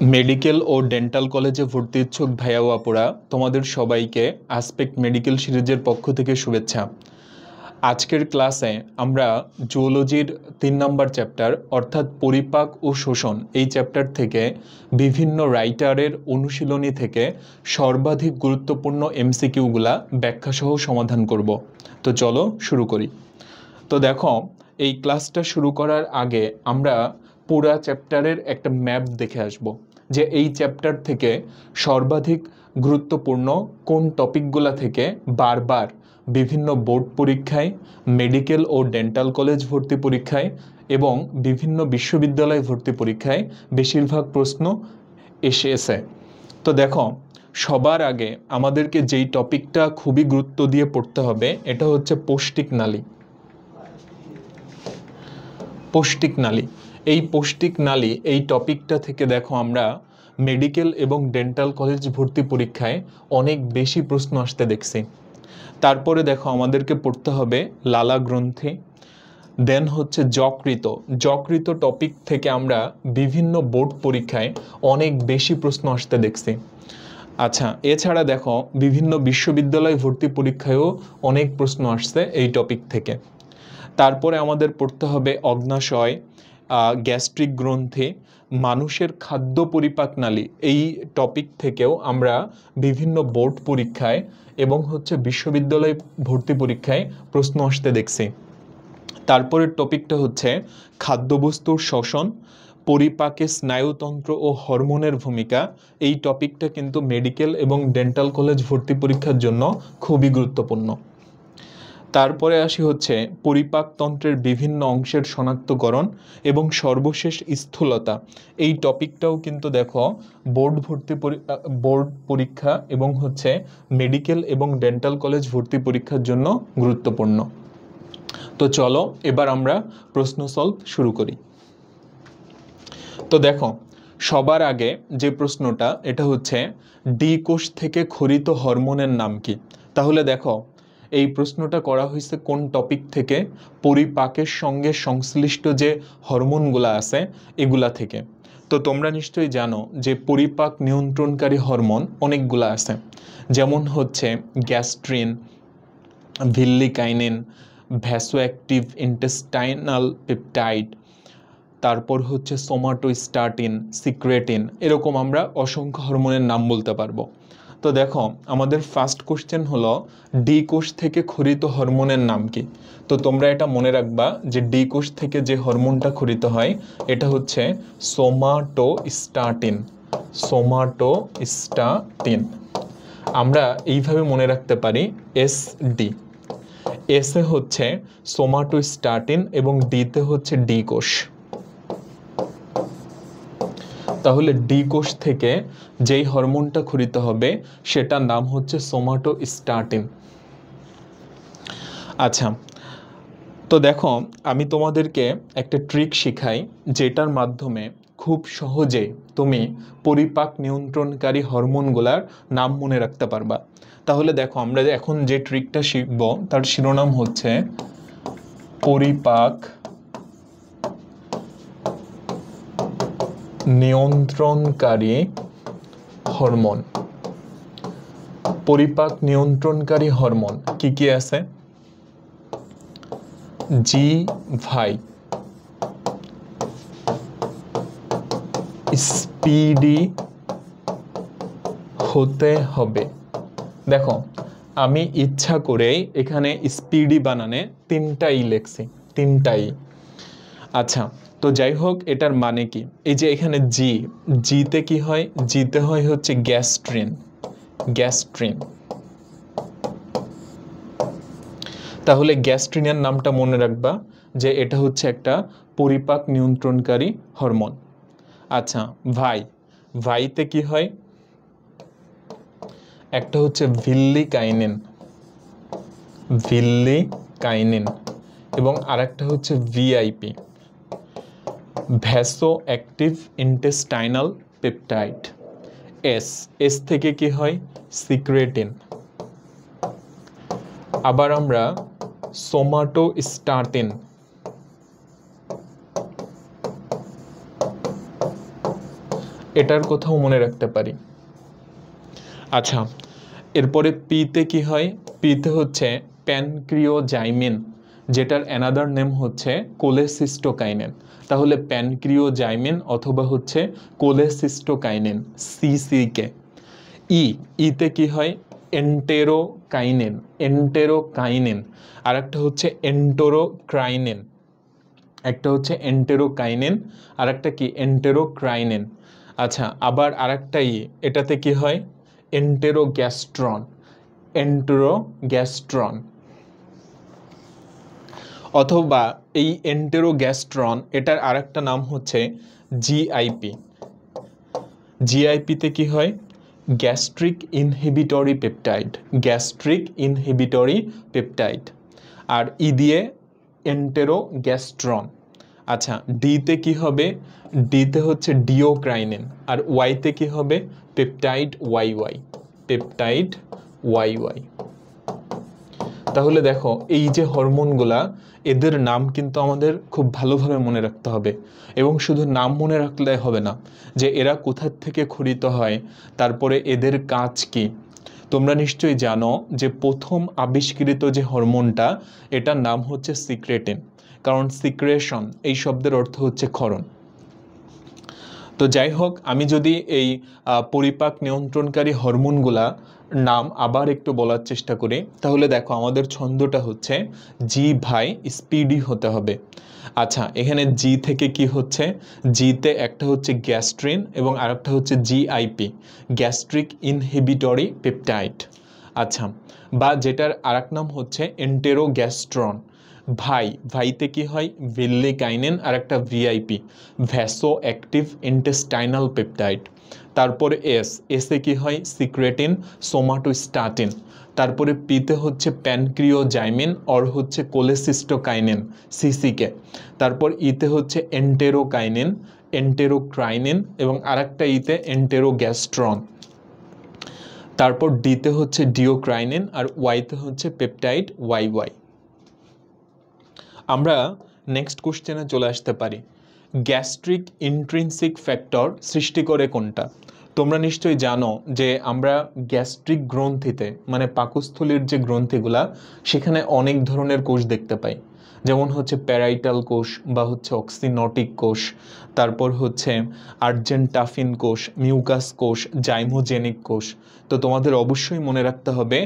Medical और dental कलेजे भर्ती इच्छुक भाइया ও আপুরা তোমাদের সবাইকে আসপেক্ট মেডিকেল সিরিজের পক্ষ থেকে শুভেচ্ছা। আজকের ক্লাসে আমরা জুওলজির 3 নম্বর চ্যাপ্টার অর্থাৎ পরিপাক ও শোষণ এই চ্যাপ্টার থেকে বিভিন্ন রাইটারের অনুশীলনী থেকে সর্বাধিক গুরুত্বপূর্ণ এমসিকিউগুলা ব্যাখ্যাসহ সমাধান করব। তো চলো শুরু করি। তো দেখো, এই ক্লাসটা শুরু করার আগে আমরা পুরা চ্যাপ্টারের একটা ম্যাপ দেখে আসব যে এই চ্যাপ্টার থেকে সর্বাধিক গুরুত্বপূর্ণ কোন টপিকগুলা থেকে বারবার বিভিন্ন বোর্ড পরীক্ষায়, মেডিকেল ও ডেন্টাল কলেজ ভর্তি পরীক্ষায় এবং বিভিন্ন বিশ্ববিদ্যালয় ভর্তি পরীক্ষায় বেশিরভাগ প্রশ্ন এসেছে। তো দেখো, সবার আগে আমাদেরকে যেই টপিকটা খুবই গুরুত্ব দিয়ে পড়তে হবে এটা হচ্ছে পৌষ্টিক নালী। পৌষ্টিক নালী, এই পৌষ্টিক নালী এই টপিকটা থেকে দেখো আমরা মেডিকেল এবং ডেন্টাল কলেজ ভর্তি পরীক্ষায় অনেক বেশি প্রশ্ন আসতে দেখছি। তারপরে দেখো আমাদেরকে পড়তে হবে লালা গ্রন্থি, দেন হচ্ছে যকৃত টপিক থেকে আমরা বিভিন্ন বোর্ড পরীক্ষায় অনেক বেশি প্রশ্ন আসতে দেখছি। আচ্ছা, এছাড়া দেখো বিভিন্ন বিশ্ববিদ্যালয় ভর্তি পরীক্ষায়ও অনেক প্রশ্ন আসছে এই টপিক থেকে। তারপরে আমাদের পড়তে হবে অগ্নাশয়, গ্যাস্ট্রিক গ্রন্থি, মানুষের খাদ্য পরিপাক নালী এই টপিক থেকেও আমরা বিভিন্ন বোর্ড পরীক্ষায় এবং হচ্ছে বিশ্ববিদ্যালয় ভর্তি পরীক্ষায় প্রশ্ন আসতে দেখছি। তারপরের টপিকটা হচ্ছে খাদ্যবস্তুর শ্বসন, পরিপাকে স্নায়ুতন্ত্র ও হরমোনের ভূমিকা। এই টপিকটা কিন্তু মেডিকেল এবং ডেন্টাল কলেজ ভর্তি পরীক্ষার জন্য খুবই গুরুত্বপূর্ণ। তারপরে আসি হচ্ছে পরিপাকতন্ত্রের বিভিন্ন অংশের শনাক্তকরণ এবং সর্বশেষ স্থূলতা। এই টপিকটাও কিন্তু দেখো বোর্ড পরীক্ষা এবং হচ্ছে মেডিকেল এবং ডেন্টাল কলেজ ভর্তি পরীক্ষার জন্য গুরুত্বপূর্ণ। তো চলো এবার আমরা প্রশ্ন সলভ শুরু করি। তো দেখো, সবার আগে যে প্রশ্নটা এটা হচ্ছে ডি কোষ থেকে খরিত হরমোনের নাম কি? তাহলে দেখো, এই প্রশ্নটা করা হয়েছে কোন টপিক থেকে? পরিপাকের সঙ্গে সংশ্লিষ্ট যে হরমোনগুলো আছে এগুলা থেকে। তো তোমরা নিশ্চয়ই জানো যে পরিপাক নিয়ন্ত্রণকারী হরমোন অনেকগুলো আছে, যেমন হচ্ছে গ্যাস্ট্রিন, ভিল্লিকাইনিন, ভ্যাসোঅ্যাক্টিভ ইন্টেস্টাইনাল পেপটাইড, তারপর হচ্ছে সোমাটোস্টাটিন, সিক্রেটিন, এরকম আমরা অসংখ্য হরমোনের নাম বলতে পারবো। তো দেখো, আমাদের ফার্স্ট কোশ্চেন হলো ডি কোষ থেকে খরিত হরমোনের নাম কি? তো তোমরা এটা মনে রাখবা যে ডি কোষ থেকে যে হরমোনটা খরিত হয় এটা হচ্ছে সোমাটোস্টাটিন। সোমাটোস্টাটিন আমরা এইভাবে মনে রাখতে পারি এসডি। এসে হচ্ছে সোমাটোস্টাটিন এবং ডিতে হচ্ছে ডি কোষ। তাহলে ডি কোষ থেকে যেই হরমোনটা খরিত হবে সেটার নাম হচ্ছে সোমাটোস্টাটিন। আচ্ছা, তো দেখো আমি তোমাদেরকে একটা ট্রিক শিখাই যেটার মাধ্যমে খুব সহজে তুমি পরিপাক নিয়ন্ত্রণকারী হরমোনগুলার নাম মনে রাখতে পারবা। তাহলে দেখো, আমরা এখন যে ট্রিকটা শিখব তার শিরোনাম হচ্ছে পরিপাক নিয়ন্ত্রণকারী হরমোন। পরিপাক নিয়ন্ত্রণকারী হরমোন কি কি আছে? জি ভাই, স্পিডি হতে হবে। দেখো, আমি ইচ্ছা করেই এখানে স্পিডি বানানে তিনটাই লেখছি, তিনটাই। আচ্ছা, তো যাই হোক, এটার মানে কি? এই যে এখানে জিতে কি হয়? জিতে হয় হচ্ছে গ্যাস্ট্রিন। তাহলে গ্যাস্ট্রিনের নামটা মনে রাখবা যে এটা হচ্ছে একটা পরিপাক নিয়ন্ত্রণকারী হরমোন। আচ্ছা, ভাইতে কি হয়? একটা হচ্ছে ভিল্লিকাইনিন এবং আরেকটা হচ্ছে ভিআইপি, ভ্যাসোঅ্যাক্টিভ ইন্টেস্টাইনাল পেপটাইড। এস থেকে কি হয়? সিক্রেটিন। আবার আমরা সোমাটোস্টাটিন, এটার কথাও মনে রাখতে পারি। আচ্ছা, এরপরে পিতে কি হয়? পিতে হচ্ছে প্যানক্রিওজাইমিন, যেটার অ্যানাদার নেম হচ্ছে কোলেসিস্টোকাইনিন। তাহলে প্যানক্রিওজাইমিন অথবা হচ্ছে কোলেসিস্টোকাইনিন, সিসিকে। ইতে কি হয়? Enterokinin, enterokinin. আর একটা হচ্ছে এন্টেরোক্রাইনিন, একটা হচ্ছে এন্টেরোকাইনিন আর একটা কি এন্টেরোক্রাইনিন। আচ্ছা, আবার আরেকটা এটাতে কি হয়? এন্টেরোগ্যাস্ট্রন, এন্টেরোগ্যাস্ট্রন। অথবা এই এন্টেরোগ্যাস্ট্রন এটার আরেকটা নাম হচ্ছে জিআইপি। জিআইপিতে কি হয়? Gastric inhibitory peptide, gastric inhibitory peptide. আর ই দিয়ে এন্টেরোগ্যাস্ট্রন। আচ্ছা, ডিতে কি হবে? ডিতে হচ্ছে ডিওক্রাইনিন। আর ওয়াইতে কি হবে? Peptide Y Y, peptide Y Y. তাহলে দেখো এই যে হরমোনগুলা, এদের নাম কিন্তু আমাদের খুব ভালোভাবে মনে রাখতে হবে। এবং শুধু নাম মনে রাখলে হবে না, যে এরা কোথা থেকে খরিত হয়, তারপরে এদের কাজ কি। তোমরা নিশ্চয়ই জানো যে প্রথম আবিষ্কৃত যে হরমোনটা, এটার নাম হচ্ছে সিক্রেটিন। কারণ সিক্রেশন এই শব্দের অর্থ হচ্ছে ক্ষরণ। তো যাই হোক, আমি যদি এই পরিপাক নিয়ন্ত্রণকারী হরমোনগুলা নাম আবার একটু বলার চেষ্টা করি, তাহলে দেখো আমাদের ছন্দটা হচ্ছে জি ভাই স্পিডি হতে হবে। আচ্ছা, এখানে জি থেকে কি হচ্ছে? জিতে একটা হচ্ছে গ্যাস্ট্রিন এবং আরেকটা হচ্ছে জিআইপি, গ্যাস্ট্রিক ইনহিবিটরি পেপটাইড। আচ্ছা, বা যেটার আরেক নাম হচ্ছে এন্টেরোগ্যাস্ট্রন। ভাইতে কি হয়? ভিল্লিকাইনিন আর একটা ভিআইপি, ভ্যাসো অ্যাক্টিভ ইন্টেস্টাইনাল পেপটাইড। তারপরে এসে কি হয়? সিক্রেটিন, সোমাটোস্টাটিন। তারপরে পিতে হচ্ছে প্যানক্রিওজাইমিন অর হচ্ছে কোলেসিস্টোকাইনিন, সিসিকে। তারপর ইতে হচ্ছে এন্টেরোকাইনিন, এন্টেরোক্রাইনিন এবং আরেকটা ইতে এন্টেরোগ্যাস্ট্রন। তারপর ডিতে হচ্ছে ডিওক্রাইনিন আর ওয়াইতে হচ্ছে পেপটাইড ওয়াই ওয়াই। আমরা নেক্সট কোশ্চেনে চলে আসতে পারি। গ্যাস্ট্রিক ইন্ট্রিনসিক ফ্যাক্টর সৃষ্টি করে কোনটা? তোমরা নিশ্চয়ই জানো যে আমরা গ্যাস্ট্রিক গ্রন্থিতে, মানে পাকস্থলীর যে গ্রন্থিগুলা, সেখানে অনেক ধরনের কোষ দেখতে পাই। যেমন হচ্ছে প্যারাইটাল কোষ বা হচ্ছে অক্সিনটিক কোষ, তারপর হচ্ছে আর্জেন্টাফিন কোষ, মিউকাস কোষ, জাইমোজেনিক কোষ। তো তোমাদের অবশ্যই মনে রাখতে হবে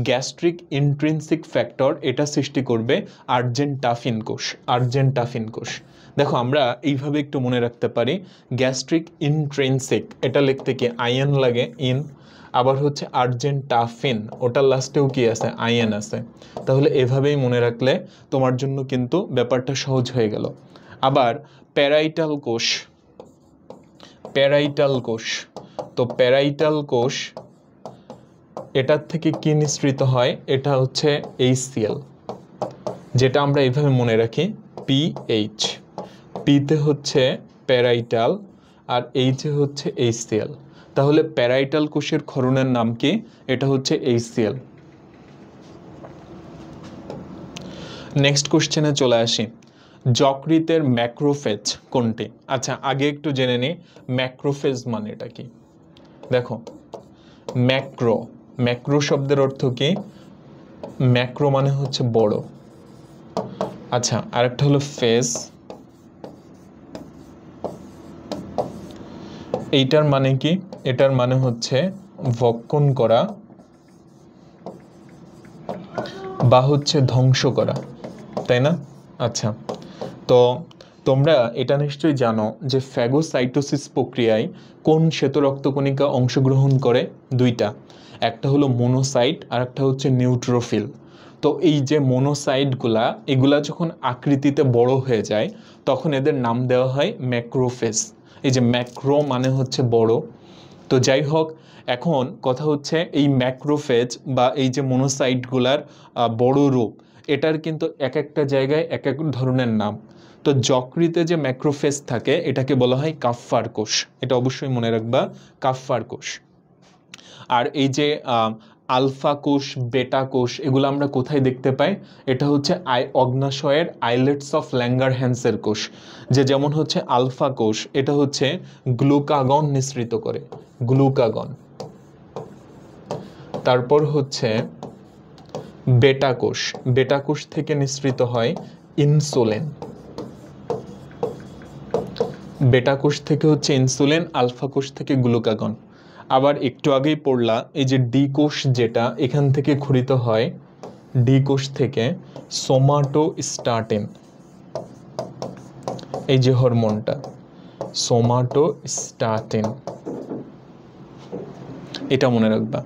গ্যাস্ট্রিক ইন্ট্রিনসিক ফ্যাক্টর এটা সৃষ্টি করবে আর্জেন্টাফিন কোষ, আর্জেন্টাফিন কোষ। দেখো আমরা এইভাবে একটু মনে রাখতে পারি, গ্যাস্ট্রিক ইন্ট্রিনসিক এটা লিখতে কি আইএন লাগে, ইন। আবার হচ্ছে আর্জেন্টাফিন, ওটার লাস্টেও কি আছে? আইএন আছে। তাহলে এভাবেই মনে রাখলে তোমার জন্য কিন্তু ব্যাপারটা সহজ হয়ে গেল। আবার প্যারাইটাল কোষ, প্যারাইটাল কোষ। তো প্যারাইটাল কোষ এটার থেকে কি নিঃসৃত হয়? এটা হচ্ছে HCl, যেটা আমরা এইভাবে মনে রাখি পিএইচ। পিতে হচ্ছে প্যারাইটাল আর এইচে হচ্ছে HCl। তাহলে প্যারাইটাল কোষের ক্ষরণের নাম কি? এটা হচ্ছে HCl। নেক্সট কোশ্চেনে চলে আসি। যকৃতের ম্যাক্রোফেজ কোনটি? আচ্ছা, আগে একটু জেনে নিই ম্যাক্রোফেজ মানেটা কি। দেখো, ম্যাক্রো, ম্যাক্রো শব্দের অর্থ কি? ম্যাক্রো মানে হচ্ছে বড়। আচ্ছা, আরেকটা হলো ফেজ, এইটার মানে কি? এটার মানে হচ্ছে ভক্ষণ করা বা হচ্ছে ধ্বংস করা, তাই না? আচ্ছা, তো তোমরা এটা নিশ্চয়ই জানো যে ফ্যাগোসাইটোসিস প্রক্রিয়ায় কোন শ্বেত রক্তকণিকা অংশগ্রহণ করে? দুইটা, একটা হলো মোনোসাইট আর একটা হচ্ছে নিউট্রোফিল। তো এই যে মোনোসাইটগুলা, এগুলা যখন আকৃতিতে বড় হয়ে যায় তখন এদের নাম দেওয়া হয় ম্যাক্রোফেজ। এই যে ম্যাক্রো মানে হচ্ছে বড়। তো যাই হোক, এখন কথা হচ্ছে এই ম্যাক্রোফেজ বা এই যে মোনোসাইটগুলার বড় রূপ, এটার কিন্তু এক একটা জায়গায় এক এক ধরনের নাম। তো যকৃতে যে ম্যাক্রোফেজ থাকে এটাকে বলা হয় কাফ্ফার কোষ, এটা অবশ্যই মনে রাখবা, কাফ্ফার কোষ। আর এই যে আলফা কোষ, বেটা কোষ, এগুলো আমরা কোথায় দেখতে পাই? এটা হচ্ছে অগ্ন্যাশয়ের আইলেটস অফ ল্যাঙ্গারহ্যান্সের কোষ। যেমন হচ্ছে আলফা কোষ, এটা হচ্ছে গ্লুকাগন নিঃসৃত করে, গ্লুকাগন। তারপর হচ্ছে বেটা কোষ, বেটা কোষ থেকে নিঃসৃত হয় ইনসুলিন। বেটা কোষ থেকে হচ্ছে ইনসুলিন, আলফা কোষ থেকে গ্লুকাগন। আবার একটু আগেই পড়লা এই যে ডি কোষ, যেটা এখান থেকে ক্ষরিত হয়, ডি কোষ থেকে সোমাটোস্টাটিন, এই যে হরমোনটা সোমাটোস্টাটিন, এটা মনে রাখবা।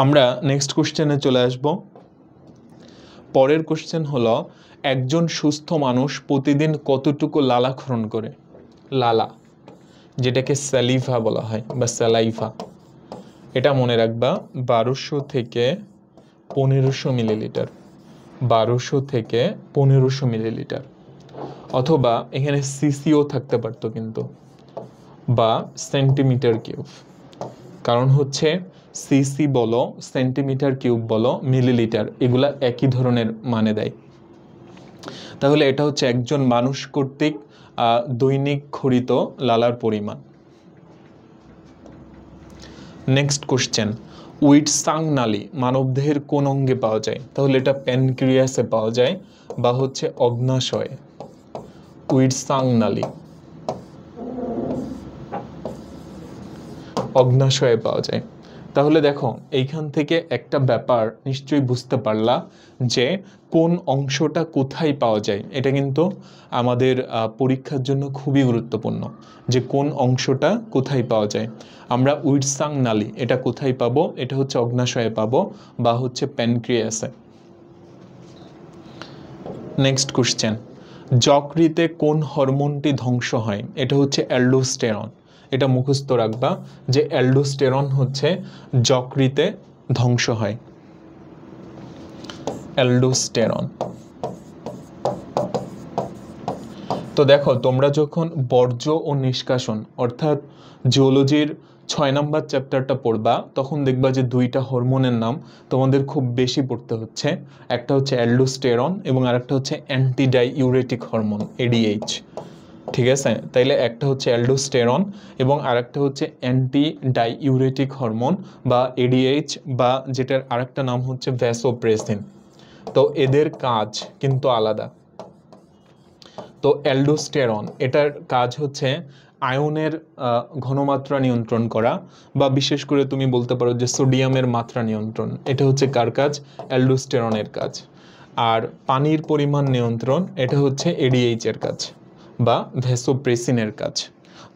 আমরা নেক্সট কোশ্চেনে চলে আসব। পরের কোশ্চেন হলো, একজন সুস্থ মানুষ প্রতিদিন কতটুকু লালা ক্ষরণ করে? লালা, যেটাকে স্যালিভা বলা হয় বা স্যালাইভা, এটা মনে রাখবা 1200 থেকে 1500 মিলিলিটার, 1200 থেকে 1500 মিলিলিটার, অথবা এখানে সিসিও থাকতে পারতো কিন্তু, বা সেন্টিমিটার কিউব। কারণ হচ্ছে সিসি বলো, সেন্টিমিটার কিউব বলো, মিলিলিটার, এগুলা একই ধরনের মানে দেয়। তাহলে এটা হচ্ছে একজন মানুষ কর্তৃক দৈনিক ক্ষরিত লালার পরিমাণ। নেক্সট কোশ্চেন, উইটসাং নালী মানবদেহের কোন অঙ্গে পাওয়া যায়? তাহলে এটা প্যানক্রিয়াসে পাওয়া যায় বা হচ্ছে অগ্ন্যাশয়ে। উইটসাং নালী অগ্ন্যাশয়ে পাওয়া যায়। তাহলে দেখো এইখান থেকে একটা ব্যাপার নিশ্চয়ই বুঝতে পারলা যে কোন অংশটা কোথায় পাওয়া যায়। এটা কিন্তু আমাদের পরীক্ষার জন্য খুবই গুরুত্বপূর্ণ, যে কোন অংশটা কোথায় পাওয়া যায়। আমরা উইটসাং নালী এটা কোথায় পাবো? এটা হচ্ছে অগ্ন্যাশয়ে পাবো বা হচ্ছে প্যানক্রিয়াসে। নেক্সট কোশ্চেন, যকৃতে কোন হরমোনটি ধ্বংস হয়? এটা হচ্ছে অ্যালডোস্টেরন। এটা মুখস্থ রাখবা যে অ্যালডোস্টেরন হচ্ছে যকৃতে ধ্বংস হয়, অ্যালডোস্টেরন। তো দেখো তোমরা যখন বর্জ্য ও নিষ্কাশন অর্থাৎ জিওলজির 6 নম্বর চ্যাপ্টারটা পড়বা, তখন দেখবা যে দুইটা হরমোনের নাম তোমাদের খুব বেশি পড়তে হচ্ছে। একটা হচ্ছে অ্যালডোস্টেরন এবং আরেকটা হচ্ছে অ্যান্টিডাইইউরেটিক হরমোন, এডিএইচ। ঠিক আছে, তাইলে একটা হচ্ছে অ্যালডোস্টেরন এবং আরেকটা হচ্ছে অ্যান্টিডাইইউরেটিক হরমোন বা এডিএইচ, বা যেটার আরেকটা নাম হচ্ছে ভ্যাসোপ্রেসিন। তো এদের কাজ কিন্তু আলাদা। তো অ্যালডোস্টেরন এটার কাজ হচ্ছে আয়নের ঘনমাত্রা নিয়ন্ত্রণ করা, বা বিশেষ করে তুমি বলতে পারো যে সোডিয়ামের মাত্রা নিয়ন্ত্রণ। এটা হচ্ছে কার কাজ? অ্যালডোস্টেরনের কাজ। আর পানির পরিমাণ নিয়ন্ত্রণ, এটা হচ্ছে এডিএইচ এর কাজ বা ভ্যাসোপ্রেসিনের কাজ।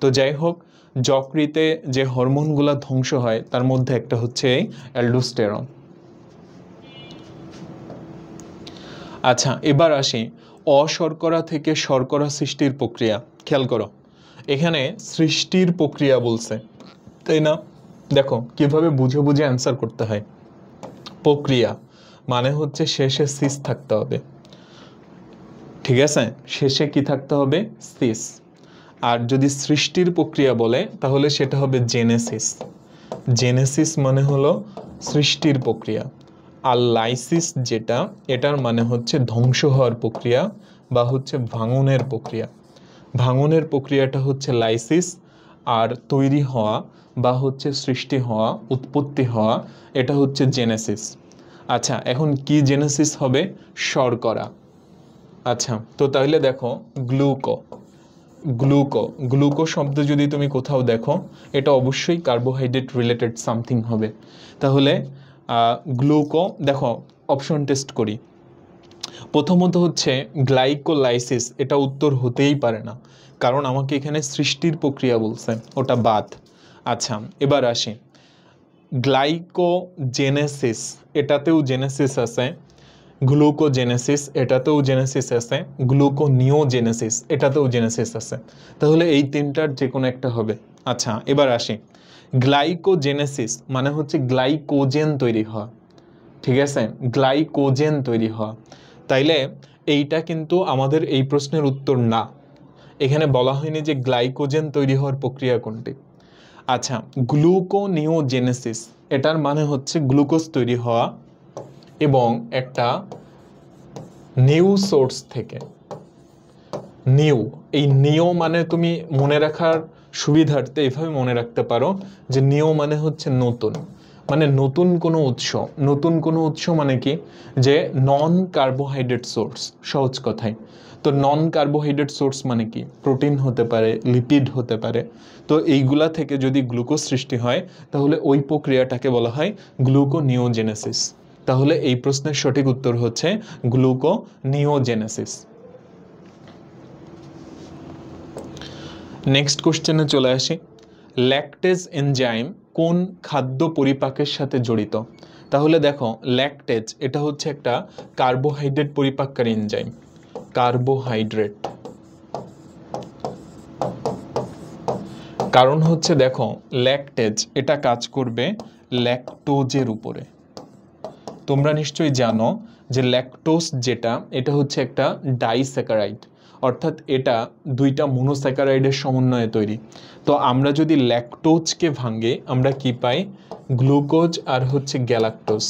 তো যাই হোক, যকৃতে যে হরমোনগুলো ধ্বংস হয় তার মধ্যে একটা হচ্ছে এই অ্যালডোস্টেরন। আচ্ছা, এবার আসি অশর্করা থেকে শর্করা সৃষ্টির প্রক্রিয়া। খেয়াল করো, এখানে সৃষ্টির প্রক্রিয়া বলছে, তাই না? দেখো কিভাবে বুঝে বুঝে অ্যান্সার করতে হয়। প্রক্রিয়া মানে হচ্ছে শেষে সিস থাকতে হবে, ঠিক আছে? শেষে কি থাকতে হবে? সিস। আর যদি সৃষ্টির প্রক্রিয়া বলে তাহলে সেটা হবে জেনেসিস। জেনেসিস মানে হলো সৃষ্টির প্রক্রিয়া। আর লাইসিস যেটা, এটার মানে হচ্ছে ধ্বংস হওয়ার প্রক্রিয়া বা হচ্ছে ভাঙনের প্রক্রিয়া। ভাঙনের প্রক্রিয়াটা হচ্ছে লাইসিস, আর তৈরি হওয়া বা হচ্ছে সৃষ্টি হওয়া, উৎপত্তি হওয়া, এটা হচ্ছে জেনেসিস। আচ্ছা, এখন কি জেনেসিস হবে? শর্করা। আচ্ছা, তো তাহলে দেখো গ্লুকো, গ্লুকো, গ্লুকো শব্দ যদি তুমি কোথাও দেখো, এটা অবশ্যই কার্বোহাইড্রেট রিলেটেড সামথিং হবে। তাহলে গ্লুকো, দেখো অপশন টেস্ট করি। প্রথমত হচ্ছে গ্লাইকোলাইসিস, এটা উত্তর হতেই পারে না, কারণ আমাকে এখানে সৃষ্টির প্রক্রিয়া বলছে, ওটা বাদ। আচ্ছা, এবার আসি গ্লাইকোজেনেসিস, এটাতেও জেনেসিস আছে। গ্লুকোজেনেসিস, এটাতেও জেনেসিস আছে। গ্লুকোনিওজেনেসিস, এটাতেও জেনেসিস আছে। তাহলে এই তিনটার যে কোনো একটা হবে। আচ্ছা, এবার আসি গ্লাইকোজেনেসিস মানে হচ্ছে গ্লাইকোজেন তৈরি হওয়া, ঠিক আছে? গ্লাইকোজেন তৈরি হওয়া। তাইলে এইটা কিন্তু আমাদের এই প্রশ্নের উত্তর না। এখানে বলা হয়নি যে গ্লাইকোজেন তৈরি হওয়ার প্রক্রিয়া কোনটি। আচ্ছা, গ্লুকোনিওজেনেসিস এটার মানে হচ্ছে গ্লুকোজ তৈরি হওয়া এবং একটা নিউ সোর্স থেকে। নিউ, এই নিও মানে তুমি মনে রাখার সুবিধার্থে এইভাবে মনে রাখতে পারো যে নিও মানে হচ্ছে নতুন, মানে নতুন কোনো উৎস। নতুন কোনো উৎস মানে কি, যে নন কার্বোহাইড্রেট সোর্স, সহজ কথায়। তো নন কার্বোহাইড্রেট সোর্স মানে কি, প্রোটিন হতে পারে, লিপিড হতে পারে। তো এইগুলা থেকে যদি গ্লুকোজ সৃষ্টি হয় তাহলে ওই প্রক্রিয়াটাকে বলা হয় গ্লুকোনিওজেনেসিস। তাহলে এই প্রশ্নের সঠিক উত্তর হচ্ছে গ্লুকোনিওজেনেসিস। নেক্সট কোশ্চেনে চলে আসি। ল্যাকটেজ এনজাইম কোন খাদ্য পরিপাকের সাথে জড়িত? তাহলে দেখো, ল্যাকটেজ এটা হচ্ছে একটা কার্বোহাইড্রেট পরিপাককারী এনজাইম। কার্বোহাইড্রেট, কারণ হচ্ছে দেখো ল্যাকটেজ এটা কাজ করবে ল্যাকটোজের উপরে। তোমরা নিশ্চয়ই জানো যে ল্যাকটোজ যেটা, এটা হচ্ছে একটা ডাইস্যাকারাইড, অর্থাৎ এটা দুইটা মনোস্যাকারাইডের সমন্বয়ে তৈরি। তো আমরা যদি ল্যাকটোজকে ভাঙে আমরা কি পাই, গ্লুকোজ আর হচ্ছে গ্যালাক্টোজ।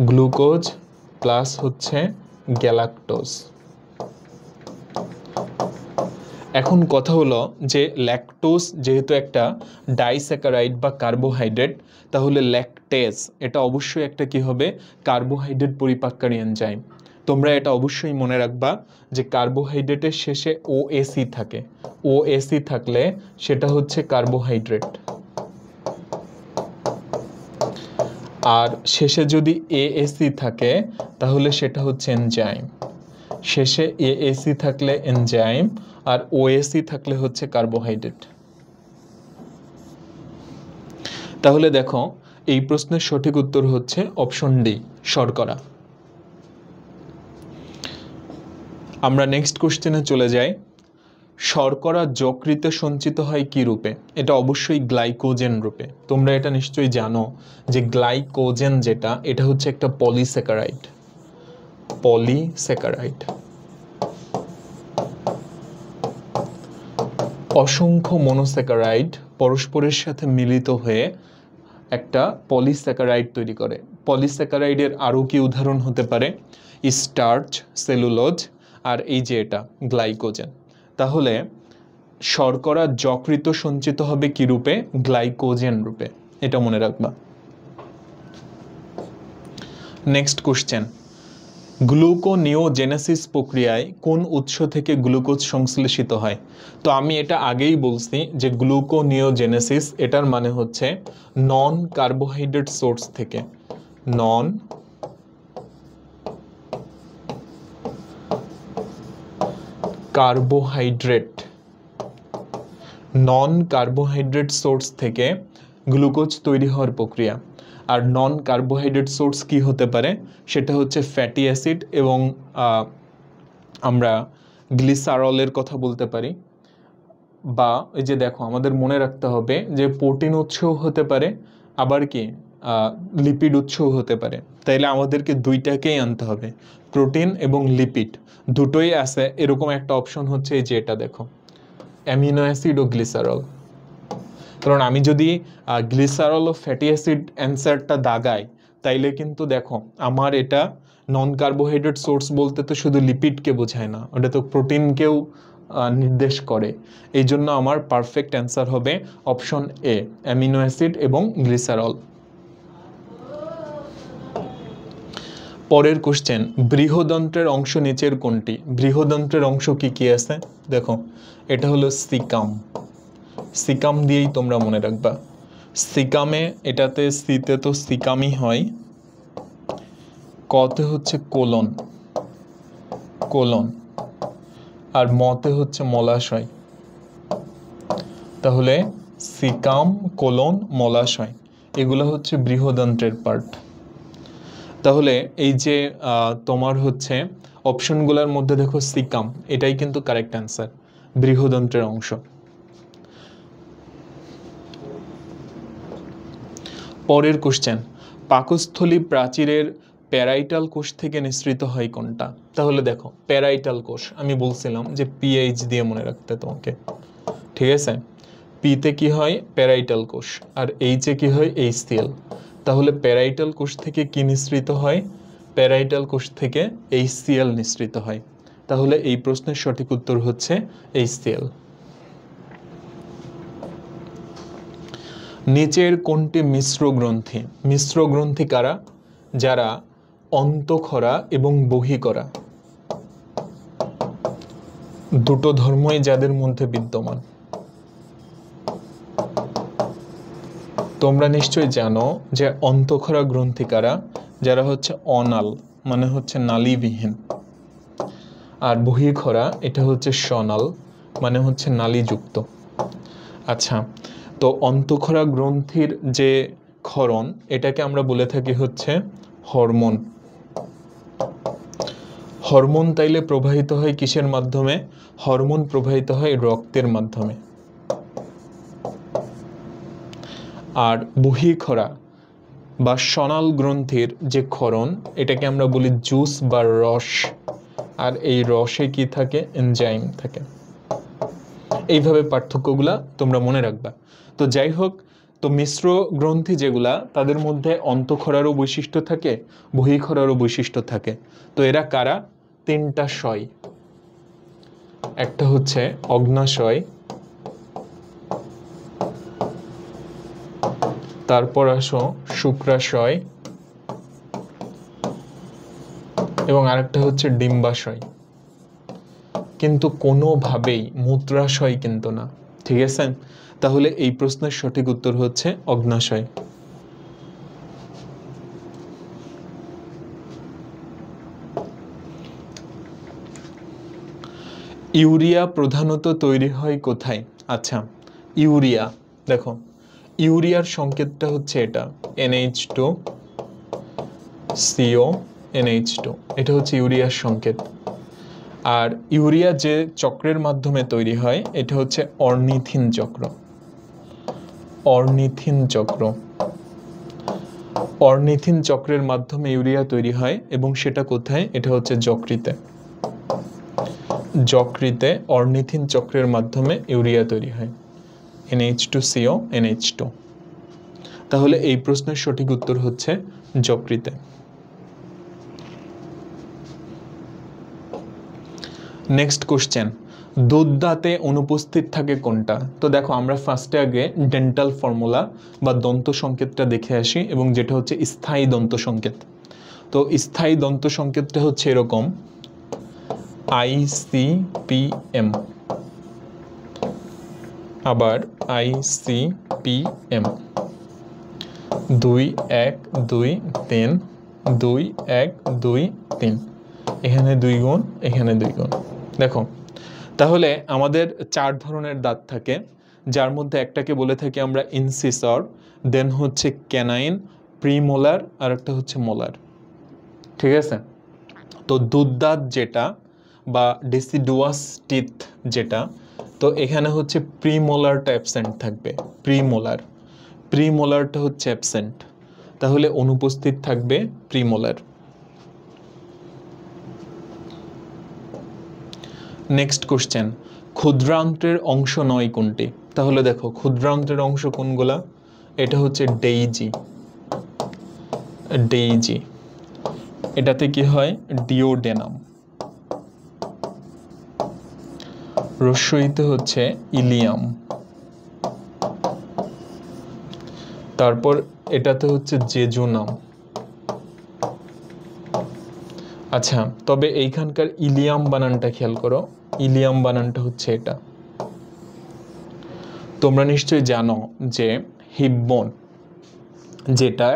গ্লুকোজ প্লাস হচ্ছে গ্যালাক্টোজ। এখন কথা হলো যে ল্যাকটোজ যেহেতু একটা ডাইস্যাকারাইড বা কার্বোহাইড্রেট, তাহলে ল্যাকটেজ এটা অবশ্যই একটা কি হবে, কার্বোহাইড্রেট পরিপাককারী এনজাইম। তোমরা এটা অবশ্যই মনে রাখবা যে কার্বোহাইড্রেটের শেষে ওএসি থাকে। ওএসি থাকলে সেটা হচ্ছে কার্বোহাইড্রেট, আর শেষে যদি এএসি থাকে তাহলে সেটা হচ্ছে এনজাইম। শেষে এএসি থাকলে এনজাইম আর ওএসি থাকলে হচ্ছে কার্বোহাইড্রেট। তাহলে দেখো এই প্রশ্নের সঠিক উত্তর হচ্ছে অপশন ডি, শর্করা। আমরা নেক্সট কোশ্চেনে চলে যাই। শর্করা যকৃতে সঞ্চিত হয় কি রূপে? এটা অবশ্যই গ্লাইকোজেন রূপে। তোমরা এটা নিশ্চয়ই জানো যে গ্লাইকোজেন যেটা, এটা হচ্ছে একটা পলিস্যাকারাইড। পলিস্যাকারাইড, অসংখ্য মনোস্যাকারাইড পরস্পরের সাথে মিলিত হয়ে একটা পলিস্যাকারাইড তৈরি করে। পলিস্যাকারাইডের আরও কি উদাহরণ হতে পারে, স্টার্চ, সেলুলোজ, আর এই যে এটা গ্লাইকোজেন। তাহলে শর্করা যকৃত সঞ্চিত হবে কি রূপে? গ্লাইকোজেন রূপে, এটা মনে রাখবা। নেক্সট কোশ্চেন, গ্লুকোনিওজেনেসিস প্রক্রিয়ায় কোন উৎস থেকে গ্লুকোজ সংশ্লেষিত হয়? তো আমি এটা আগেই বলছি যে গ্লুকোনিওজেনেসিস এটার মানে হচ্ছে নন কার্বোহাইড্রেট সোর্স থেকে। নন কার্বোহাইড্রেট, নন কার্বোহাইড্রেট সোর্স থেকে গ্লুকোজ তৈরি হওয়ার প্রক্রিয়া। আর নন কার্বোহাইড্রেট সোর্স কি হতে পারে, সেটা হচ্ছে ফ্যাটি অ্যাসিড এবং আমরা গ্লিসারলের কথা বলতে পারি। বা এই যে দেখো, আমাদের মনে রাখতে হবে যে প্রোটিন উৎসও হতে পারে, আবার কি লিপিড উৎসও হতে পারে। তাইলে আমাদেরকে দুইটাকেই আনতে হবে, প্রোটিন এবং লিপিড দুটোই আছে। এরকম একটা অপশন হচ্ছে এই যে এটা দেখো, অ্যামিনো অ্যাসিড ও গ্লিসারল। কারণ আমি যদি গ্লিসারল ও ফ্যাটি অ্যাসিড অ্যান্সারটা দাগাই, তাইলে কিন্তু দেখো আমার এটা নন কার্বোহাইড্রেট সোর্স বলতে তো শুধু লিপিডকে বোঝায় না, ওটা তো প্রোটিনকেও নির্দেশ করে। এই জন্য আমার পারফেক্ট অ্যান্সার হবে অপশন এ, অ্যামিনো অ্যাসিড এবং গ্লিসারল। পরের কোশ্চেন, বৃহদন্ত্রের অংশ নিচের কোনটি? বৃহদন্ত্রের অংশ কি কি আছে দেখো, এটা হলো সিকাম। সিকাম দিয়েই তোমরা মনে রাখবা। সিকামে, এটাতে সিতে তো সিকামই হয়, কতে হচ্ছে কোলন, কোলন, আর মতে হচ্ছে মলাশয়। তাহলে সিকাম, কোলন, মলাশয় এগুলো হচ্ছে বৃহদন্ত্রের পার্ট। তাহলে এই যে তোমার হচ্ছে অপশনগুলোর মধ্যে দেখো সিকাম, এটাই কিন্তু কারেক্ট অ্যান্সার, বৃহদন্ত্রের অংশ। পরের কোশ্চেন, পাকস্থলী প্রাচীরের প্যারাইটাল কোষ থেকে নিঃসৃত হয় কোনটা? তাহলে দেখো প্যারাইটাল কোষ, আমি বলছিলাম যে পিএইচ দিয়ে মনে রাখতে তোমাকে, ঠিক আছে। পিতে কি হয় প্যারাইটাল কোষ, আর এইচে কি হয় HCl। তাহলে প্যারাইটাল কোষ থেকে কি নিঃসৃত হয়? প্যারাইটাল কোষ থেকে HCl নিঃসৃত হয়। তাহলে এই প্রশ্নের সঠিক উত্তর হচ্ছে HCl। নিচের কোনটি মিশ্র গ্রন্থি? মিশ্র গ্রন্থি কারা? যারা অন্তঃক্ষরা এবং বহিঃকরা, দুটো ধর্মই যাদের মধ্যে বিদ্যমান। তোমরা নিশ্চয়ই জানো যে অন্তঃক্ষরা গ্রন্থি কারা? যারা হচ্ছে অনাল, মানে হচ্ছে নালীবিহীন। আর বহিঃক্ষরা এটা হচ্ছে স্বনাল, মানে হচ্ছে নালীযুক্ত। আচ্ছা, তো অন্তঃক্ষরা গ্রন্থির যে ক্ষরণ এটাকে আমরা বলে থাকি হচ্ছে হরমোন। হরমোন তাইলে প্রবাহিত হয় কিসের মাধ্যমে? হরমোন প্রবাহিত হয় রক্তের মাধ্যমে। আর বহিঃক্ষরা বা স্বনাল গ্রন্থির যে ক্ষরণ এটাকে আমরা বলি জুস বা রস, আর এই রসে কি থাকে? এনজাইম থাকে। এইভাবে পার্থক্যগুলা তোমরা মনে রাখবা। তো যাই হোক, তো মিশ্র গ্রন্থি যেগুলা তাদের মধ্যে অন্তঃক্ষরারও বৈশিষ্ট্য থাকে, বহিঃক্ষরারও বৈশিষ্ট্য থাকে। তো এরা কারা? তিনটা শয়। একটা হচ্ছে অগ্নাশয়, তারপর আসো শুক্রাশয়, এবং আরেকটা হচ্ছে ডিম্বাশয়। কিন্তু কোনোভাবেই মূত্রাশয় কিন্তু না, ঠিক আছে? তাহলে এই প্রশ্নের সঠিক উত্তর হচ্ছে অগ্নাশয়। ইউরিয়া প্রধানত তৈরি হয় কোথায়? আচ্ছা, ইউরিয়া দেখো, ইউরিয়ার সংকেতটা হচ্ছে এটা NH2 CO NH2, এটা হচ্ছে ইউরিয়ার সংকেত। আর ইউরিয়া যে চক্রের মাধ্যমে তৈরি হয় এটা হচ্ছে অর্নিথিন চক্র। অর্নিথিন চক্র, অর্নিথিন চক্রের মাধ্যমে ইউরিয়া তৈরি হয়, এবং সেটা কোথায়? এটা হচ্ছে যকৃতে। যকৃতে অর্নিথিন চক্রের মাধ্যমে ইউরিয়া তৈরি হয়, NH2CO NH2। তাহলে এই প্রশ্নের সঠিক উত্তর হচ্ছে যকৃতে। নেক্সট কোশ্চেন, দুধদাঁতে অনুপস্থিত থাকে কোনটা? তো দেখো, আমরা ফার্স্টে আগে ডেন্টাল ফর্মুলা বা দন্ত সংকেতটা দেখে আসি, এবং যেটা হচ্ছে স্থায়ী দন্ত সংকেত। তো স্থায়ী দন্ত সংকেতটা হচ্ছে এরকম ICPM, আবার ICPM, 2 1 2 3 2 1 2 3, এখানে 2 গুণ, এখানে 2 গুণ। দেখো, তাহলে আমাদের 4 ধরনের দাঁত থাকে, যার মধ্যে একটাকে বলে থাকি আমরা ইনসিসর, দেন হচ্ছে ক্যানাইন, প্রিমোলার, আর একটা হচ্ছে মোলার, ঠিক আছে? তো দুধদাঁত যেটা বা ডেসিডুয়াস টিথ যেটা, তো এখানে হচ্ছে প্রিমোলারটা অ্যাবসেন্ট থাকবে। প্রিমোলারটা হচ্ছে অ্যাবসেন্ট, তাহলে অনুপস্থিত থাকবে প্রিমোলার। নেক্সট কোশ্চেন, ক্ষুদ্রান্ত্রের অংশ নয় কোনটি? তাহলে দেখো, ক্ষুদ্রান্ত্রের অংশ কোনগুলা? এটা হচ্ছে ডেইজি। ডেইজি, এটাতে কি হয়? ডিওডেনাম। রস্বইতে হচ্ছে ইলিয়াম। তারপর এটাতে হচ্ছে জেজুনাম। আচ্ছা, তবে এইখানকার ইলিয়াম বানানটা খেয়াল করো, ইলিয়াম বানানটা হচ্ছে এটা। তোমরা নিশ্চয়ই জানো যে হিপবোন যেটা,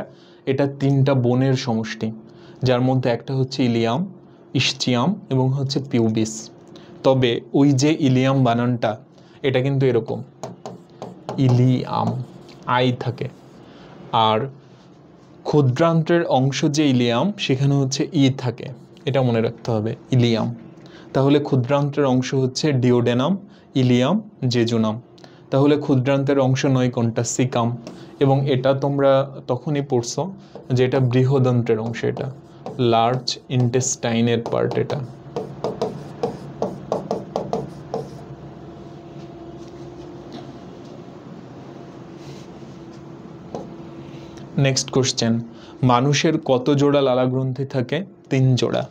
এটা 3টা বোনের সমষ্টি, যার মধ্যে একটা হচ্ছে ইলিয়াম, ইসচিয়াম এবং হচ্ছে পিউবিস। তবে ওই যে ইলিয়াম বানানটা, এটা কিন্তু এরকম ইলিয়াম, আই থাকে। আর ক্ষুদ্রান্ত্রের অংশ যে ইলিয়াম, সেখানে হচ্ছে ই থাকে, এটা মনে রাখতে হবে, ইলিয়াম। তাহলে ক্ষুদ্রান্ত্রের অংশ হচ্ছে ডিওডেনাম, ইলিয়াম, জেজুনাম। তাহলে ক্ষুদ্রান্ত্রের অংশ নয় কোনটা? সিকাম। এবং এটা তোমরা তখনই পড়ছো যে এটা বৃহদন্ত্রের অংশ, এটা লার্জ ইন্টেস্টাইনের পার্ট এটা। নেক্সট কোশ্চেন, মানুষের কত জোড়া লালা গ্রন্থি থাকে? 3 জোড়া।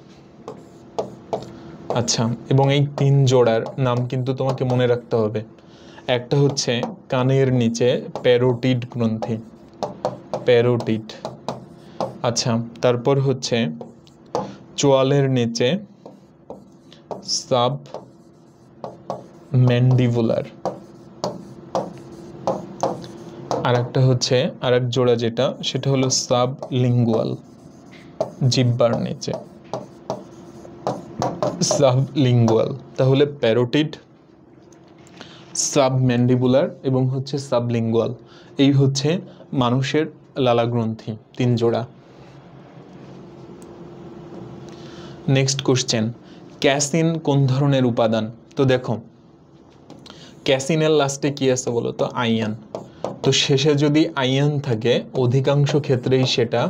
আচ্ছা, এবং এই 3 জোড়ার নাম কিন্তু তোমাকে মনে রাখতে হবে। একটা হচ্ছে কানের নিচে প্যারোটিড গ্রন্থি, প্যারোটিড। আচ্ছা, তারপর হচ্ছে চোয়ালের নিচে সাব ম্যান্ডিবুলার, আর একটা হচ্ছে আরেক জোড়া যেটা, সেটা হলো সাব লিঙ্গুয়াল, জিহ্বার নিচে সাব লিঙ্গুয়াল। তাহলে প্যারোটিড, সাব ম্যান্ডিবুলার এবং হচ্ছে সাব লিঙ্গুয়াল, এই হচ্ছে মানুষের লালা গ্রন্থি 3 জোড়া। নেক্সট কোশ্চেন, ক্যাসিন কোন ধরনের উপাদান? তো দেখো, ক্যাসিনের লাস্টে কি আছে বলো তো? আয়ন। তো শেষে যদি আয়ন থাকে অধিকাংশ ক্ষেত্রেই সেটা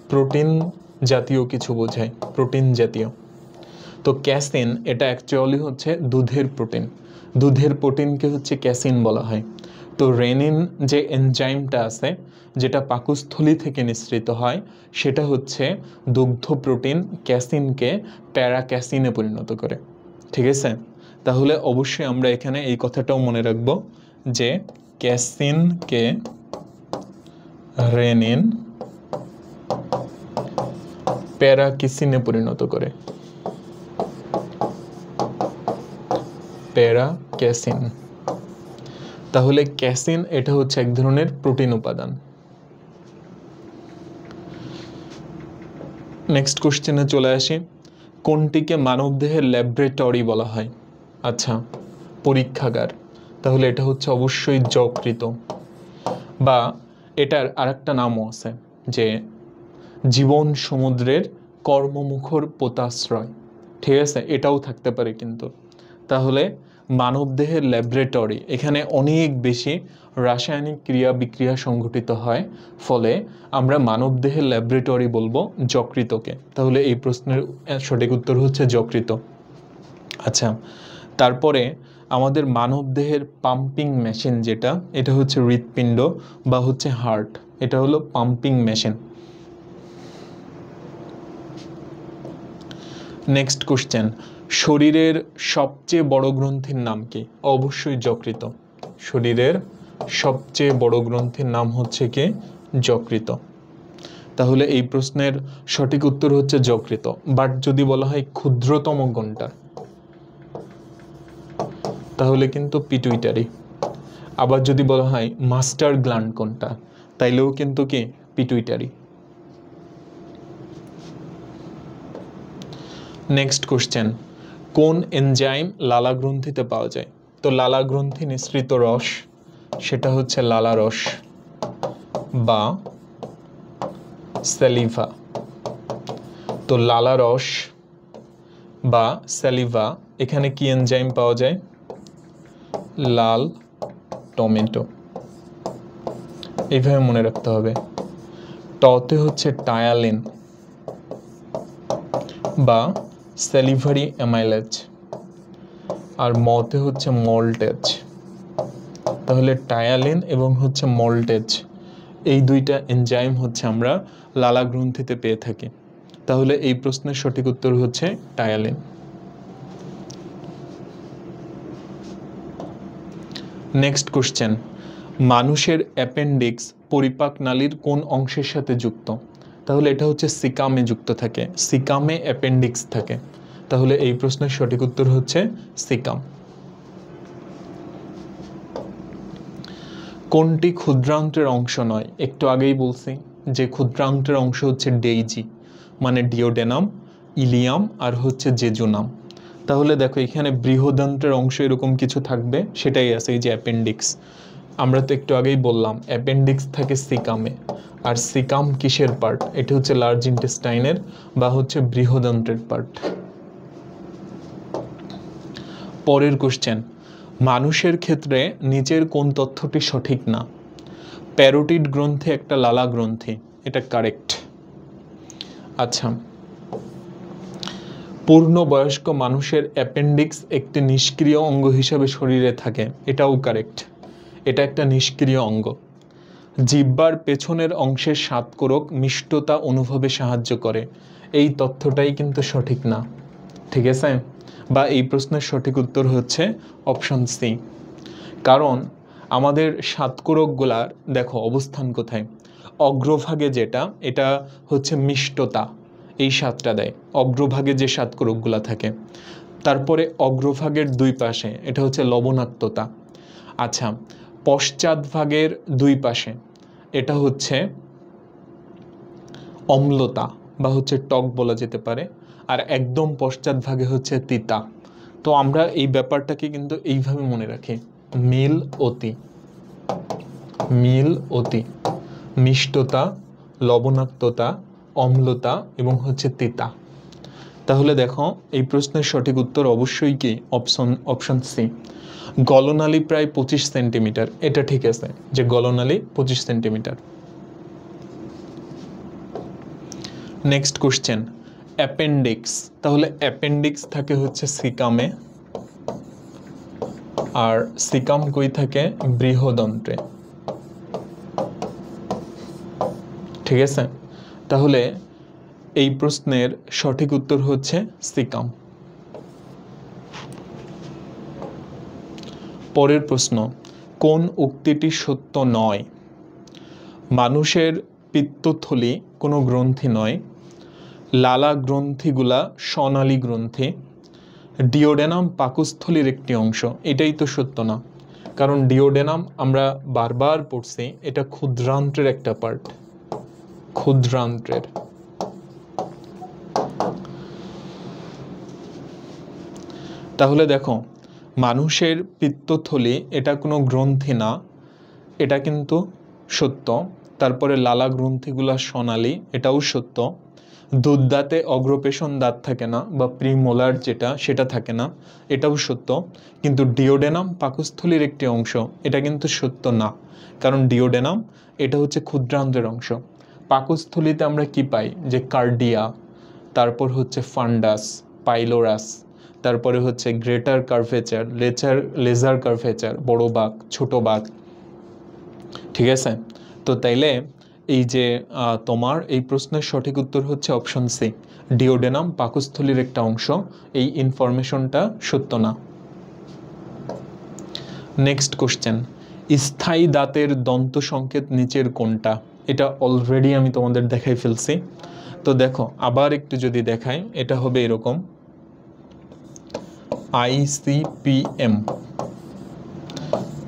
প্রোটিন জাতীয় কিছু বোঝায়, প্রোটিন জাতীয়। তো ক্যাসিন এটা অ্যাকচুয়ালি হচ্ছে দুধের প্রোটিন, দুধের প্রোটিনকে হচ্ছে ক্যাসিন বলা হয়। তো রেনিন যে এনজাইমটা আছে যেটা পাকস্থলী থেকে নিঃসৃত হয়, সেটা হচ্ছে দুগ্ধ প্রোটিন ক্যাসিনকে প্যারাক্যাসিনে পরিণত করে। ঠিক আছে, তাহলে অবশ্যই আমরা এখানে এই কথাটাও মনে রাখবো যে ক্যাসিনকে রেনিন প্যারাক্যাসিনে পরিণত করে, প্যারাক্যাসিন। তাহলে ক্যাসিন এটা হচ্ছে এক ধরনের প্রোটিন উপাদান। নেক্সট কোশ্চেনে চলে আসি, কোনটিকে মানবদেহের ল্যাবরেটরি বলা হয়? আচ্ছা, পরীক্ষাগার। তাহলে এটা হচ্ছে অবশ্যই যকৃত, বা এটার আরেকটা নামও আছে যে জীবন সমুদ্রের কর্মমুখর পোতাশ্রয়। ঠিক আছে, এটাও থাকতে পারে কিন্তু। তাহলে মানবদেহের ল্যাবরেটরি, এখানে অনেক বেশি রাসায়নিক ক্রিয়া বিক্রিয়া সংঘটিত হয়, ফলে আমরা মানবদেহের ল্যাবরেটরি বলবো যকৃতকে। তাহলে এই প্রশ্নের সঠিক উত্তর হচ্ছে যকৃত। আচ্ছা, তারপরে আমাদের মানবদেহের পাম্পিং মেশিন যেটা, এটা হচ্ছে হৃৎপিণ্ড বা হচ্ছে হার্ট, এটা হলো পাম্পিং মেশিন। নেক্সট কোশ্চেন, শরীরের সবচেয়ে বড় গ্রন্থির নাম কি? অবশ্যই যকৃত। শরীরের সবচেয়ে বড় গ্রন্থির নাম হচ্ছে কি? যকৃত। তাহলে এই প্রশ্নের সঠিক উত্তর হচ্ছে যকৃত। বাট যদি বলা হয় ক্ষুদ্রতম কোনটা, তাহলে কিন্তু পিটুইটারি। আবার যদি বলা হয় মাস্টার গ্ল্যান্ড কোনটা, তাইলেও কিন্তু কি? পিটুইটারি। নেক্সট কোশ্চেন, কোন এনজাইম লালা গ্রন্থিতে পাওয়া যায়? তো লালা গ্রন্থি নিঃসৃত রস, সেটা হচ্ছে লালা রস বা স্যালিভা। তো লালা রস বা স্যালিভা, এখানে কি এনজাইম পাওয়া যায়? লাল টমেটো। এইভাবে মনে রাখতে হবে। টতে হচ্ছে টায়ালিন বা স্যালিভারি অ্যামাইলেজ, আর মতে হচ্ছে মল্টেজ। তাহলে টায়ালিন এবং হচ্ছে মল্টেজ, এই দুইটা এনজাইম হচ্ছে আমরা লালা গ্রন্থিতে পেয়ে থাকি। তাহলে এই প্রশ্নের সঠিক উত্তর হচ্ছে টায়ালিন। নেক্সট কোশ্চেন, মানুষের অ্যাপেন্ডিক্স পরিপাক নালীর কোন অংশের সাথে যুক্ত? তাহলে এটা হচ্ছে সিকামে যুক্ত থাকে, সিকামে অ্যাপেন্ডিক্স থাকে। তাহলে এই প্রশ্নের সঠিক উত্তর হচ্ছে সিকাম। কোনটি ক্ষুদ্রান্ত্রের অংশ নয়? একটু আগেই বলছি যে ক্ষুদ্রান্ত্রের অংশ হচ্ছে ডেইজি, মানে ডিওডেনাম, ইলিয়াম আর হচ্ছে জেজুনাম। তাহলে দেখো এখানে বৃহদান্ত্রের অংশ এরকম কিছু থাকবে, সেটাই আছে এই যে অ্যাপেন্ডিক্স। আমরা তো একটু আগেই বললাম অ্যাপেন্ডিক্স থাকে সিকামে, আর সিকাম কিসের পার্ট? এটা হচ্ছে লার্জ ইন্টেস্টাইনের বা হচ্ছে বৃহদান্ত্রের পার্ট। পরের কোশ্চেন, মানুষের ক্ষেত্রে নিচের কোন তথ্যটি সঠিক না? প্যারোটিড গ্রন্থি একটা লালা গ্রন্থি, এটা কারেক্ট। আচ্ছা, পূর্ণবয়স্ক মানুষের অ্যাপেন্ডিক্স একটি নিষ্ক্রিয় অঙ্গ হিসেবে শরীরে থাকে, এটাও কারেক্ট। এটা একটা নিষ্ক্রিয় অঙ্গ। জিহ্বার পেছনের অংশের স্বাদকোরক মিষ্টতা অনুভবে সাহায্য করে। এই তথ্যটাই কিন্তু সঠিক না, ঠিক আছে? বা এই প্রশ্নের সঠিক উত্তর হচ্ছে অপশন সি। কারণ আমাদের স্বাদকোরকগুলার দেখো অবস্থান কোথায়, অগ্রভাগে যেটা, এটা হচ্ছে মিষ্টতা, এই স্বাদটা দেয় অগ্রভাগে যে স্বাদকোরকগুলা থাকে। তারপরে অগ্রভাগের দুই পাশে এটা হচ্ছে লবণাক্ততা। আচ্ছা, পশ্চাৎভাগের দুই পাশে এটা হচ্ছে অম্লতা বা হচ্ছে টক বলা যেতে পারে, আর একদম পশ্চাৎভাগে হচ্ছে তিতা। তো আমরা এই ব্যাপারটাকে কিন্তু এইভাবে মনে রাখি, মিল অতি, মিল অতি, মিষ্টতা, লবণাক্ততা, অম্লতা এবং হচ্ছে তিতা। তাহলে দেখো এই প্রশ্নের সঠিক উত্তর অবশ্যই কি অপশন সি, গলনালী প্রায় 25 সেন্টিমিটার। এটা ঠিক আছে যে গলনালী 25 সেন্টিমিটার। Next question, appendix. তাহলে অ্যাপেন্ডিক্স থাকে হচ্ছে সিকামে, আর সিকাম কই থাকে, বৃহদন্ত্রে, ঠিক আছে? তাহলে এই প্রশ্নের সঠিক উত্তর হচ্ছে সিকাম। পরের প্রশ্ন, কোন উক্তিটি সত্য নয়? মানুষের পিত্তথলি কোনো গ্রন্থি নয়, লালা গ্রন্থিগুলা স্বনালী গ্রন্থি, ডিওডেনাম পাকস্থলীর একটি অংশ। এটাই তো সত্য না, কারণ ডিওডেনাম আমরা বারবার পড়ছি, এটা ক্ষুদ্রান্ত্রের একটা পার্ট, ক্ষুদ্রান্ত্রের। তাহলে দেখো মানুষের পিত্তথলি এটা কোনো গ্রন্থি না, এটা কিন্তু সত্য। তারপরে লালা গ্রন্থিগুলা স্বনালী, এটাও সত্য। দুধদাঁতে অগ্রপেশন দাঁত থাকে না বা প্রিমোলার যেটা, সেটা থাকে না, এটাও সত্য। কিন্তু ডিওডেনাম পাকস্থলীর একটি অংশ, এটা কিন্তু সত্য না, কারণ ডিওডেনাম এটা হচ্ছে ক্ষুদ্রান্ত্রের অংশ। পাকস্থলীতে আমরা কি পাই, যে কার্ডিয়া, তারপর হচ্ছে ফান্ডাস, পাইলোরাস, তারপরে হচ্ছে গ্রেটার কার্ভেচার, লেজার কার্ভেচার, বড় বাঁক, ছোট বাঁক, ঠিক আছে? তো তাইলে এই যে তোমার এই প্রশ্নের সঠিক উত্তর হচ্ছে অপশন সি, ডিওডেনাম পাকস্থলীর একটা অংশ। এই ইনফরমেশনটা সত্য না। নেক্সট কোশ্চেন, স্থায়ী দাঁতের দন্ত সংকেত নিচের কোনটা? এটা অলরেডি আমি তোমাদের দেখাই ফেলছি। তো দেখো আবার একটু যদি দেখাই, এটা হবে এরকম, ICPM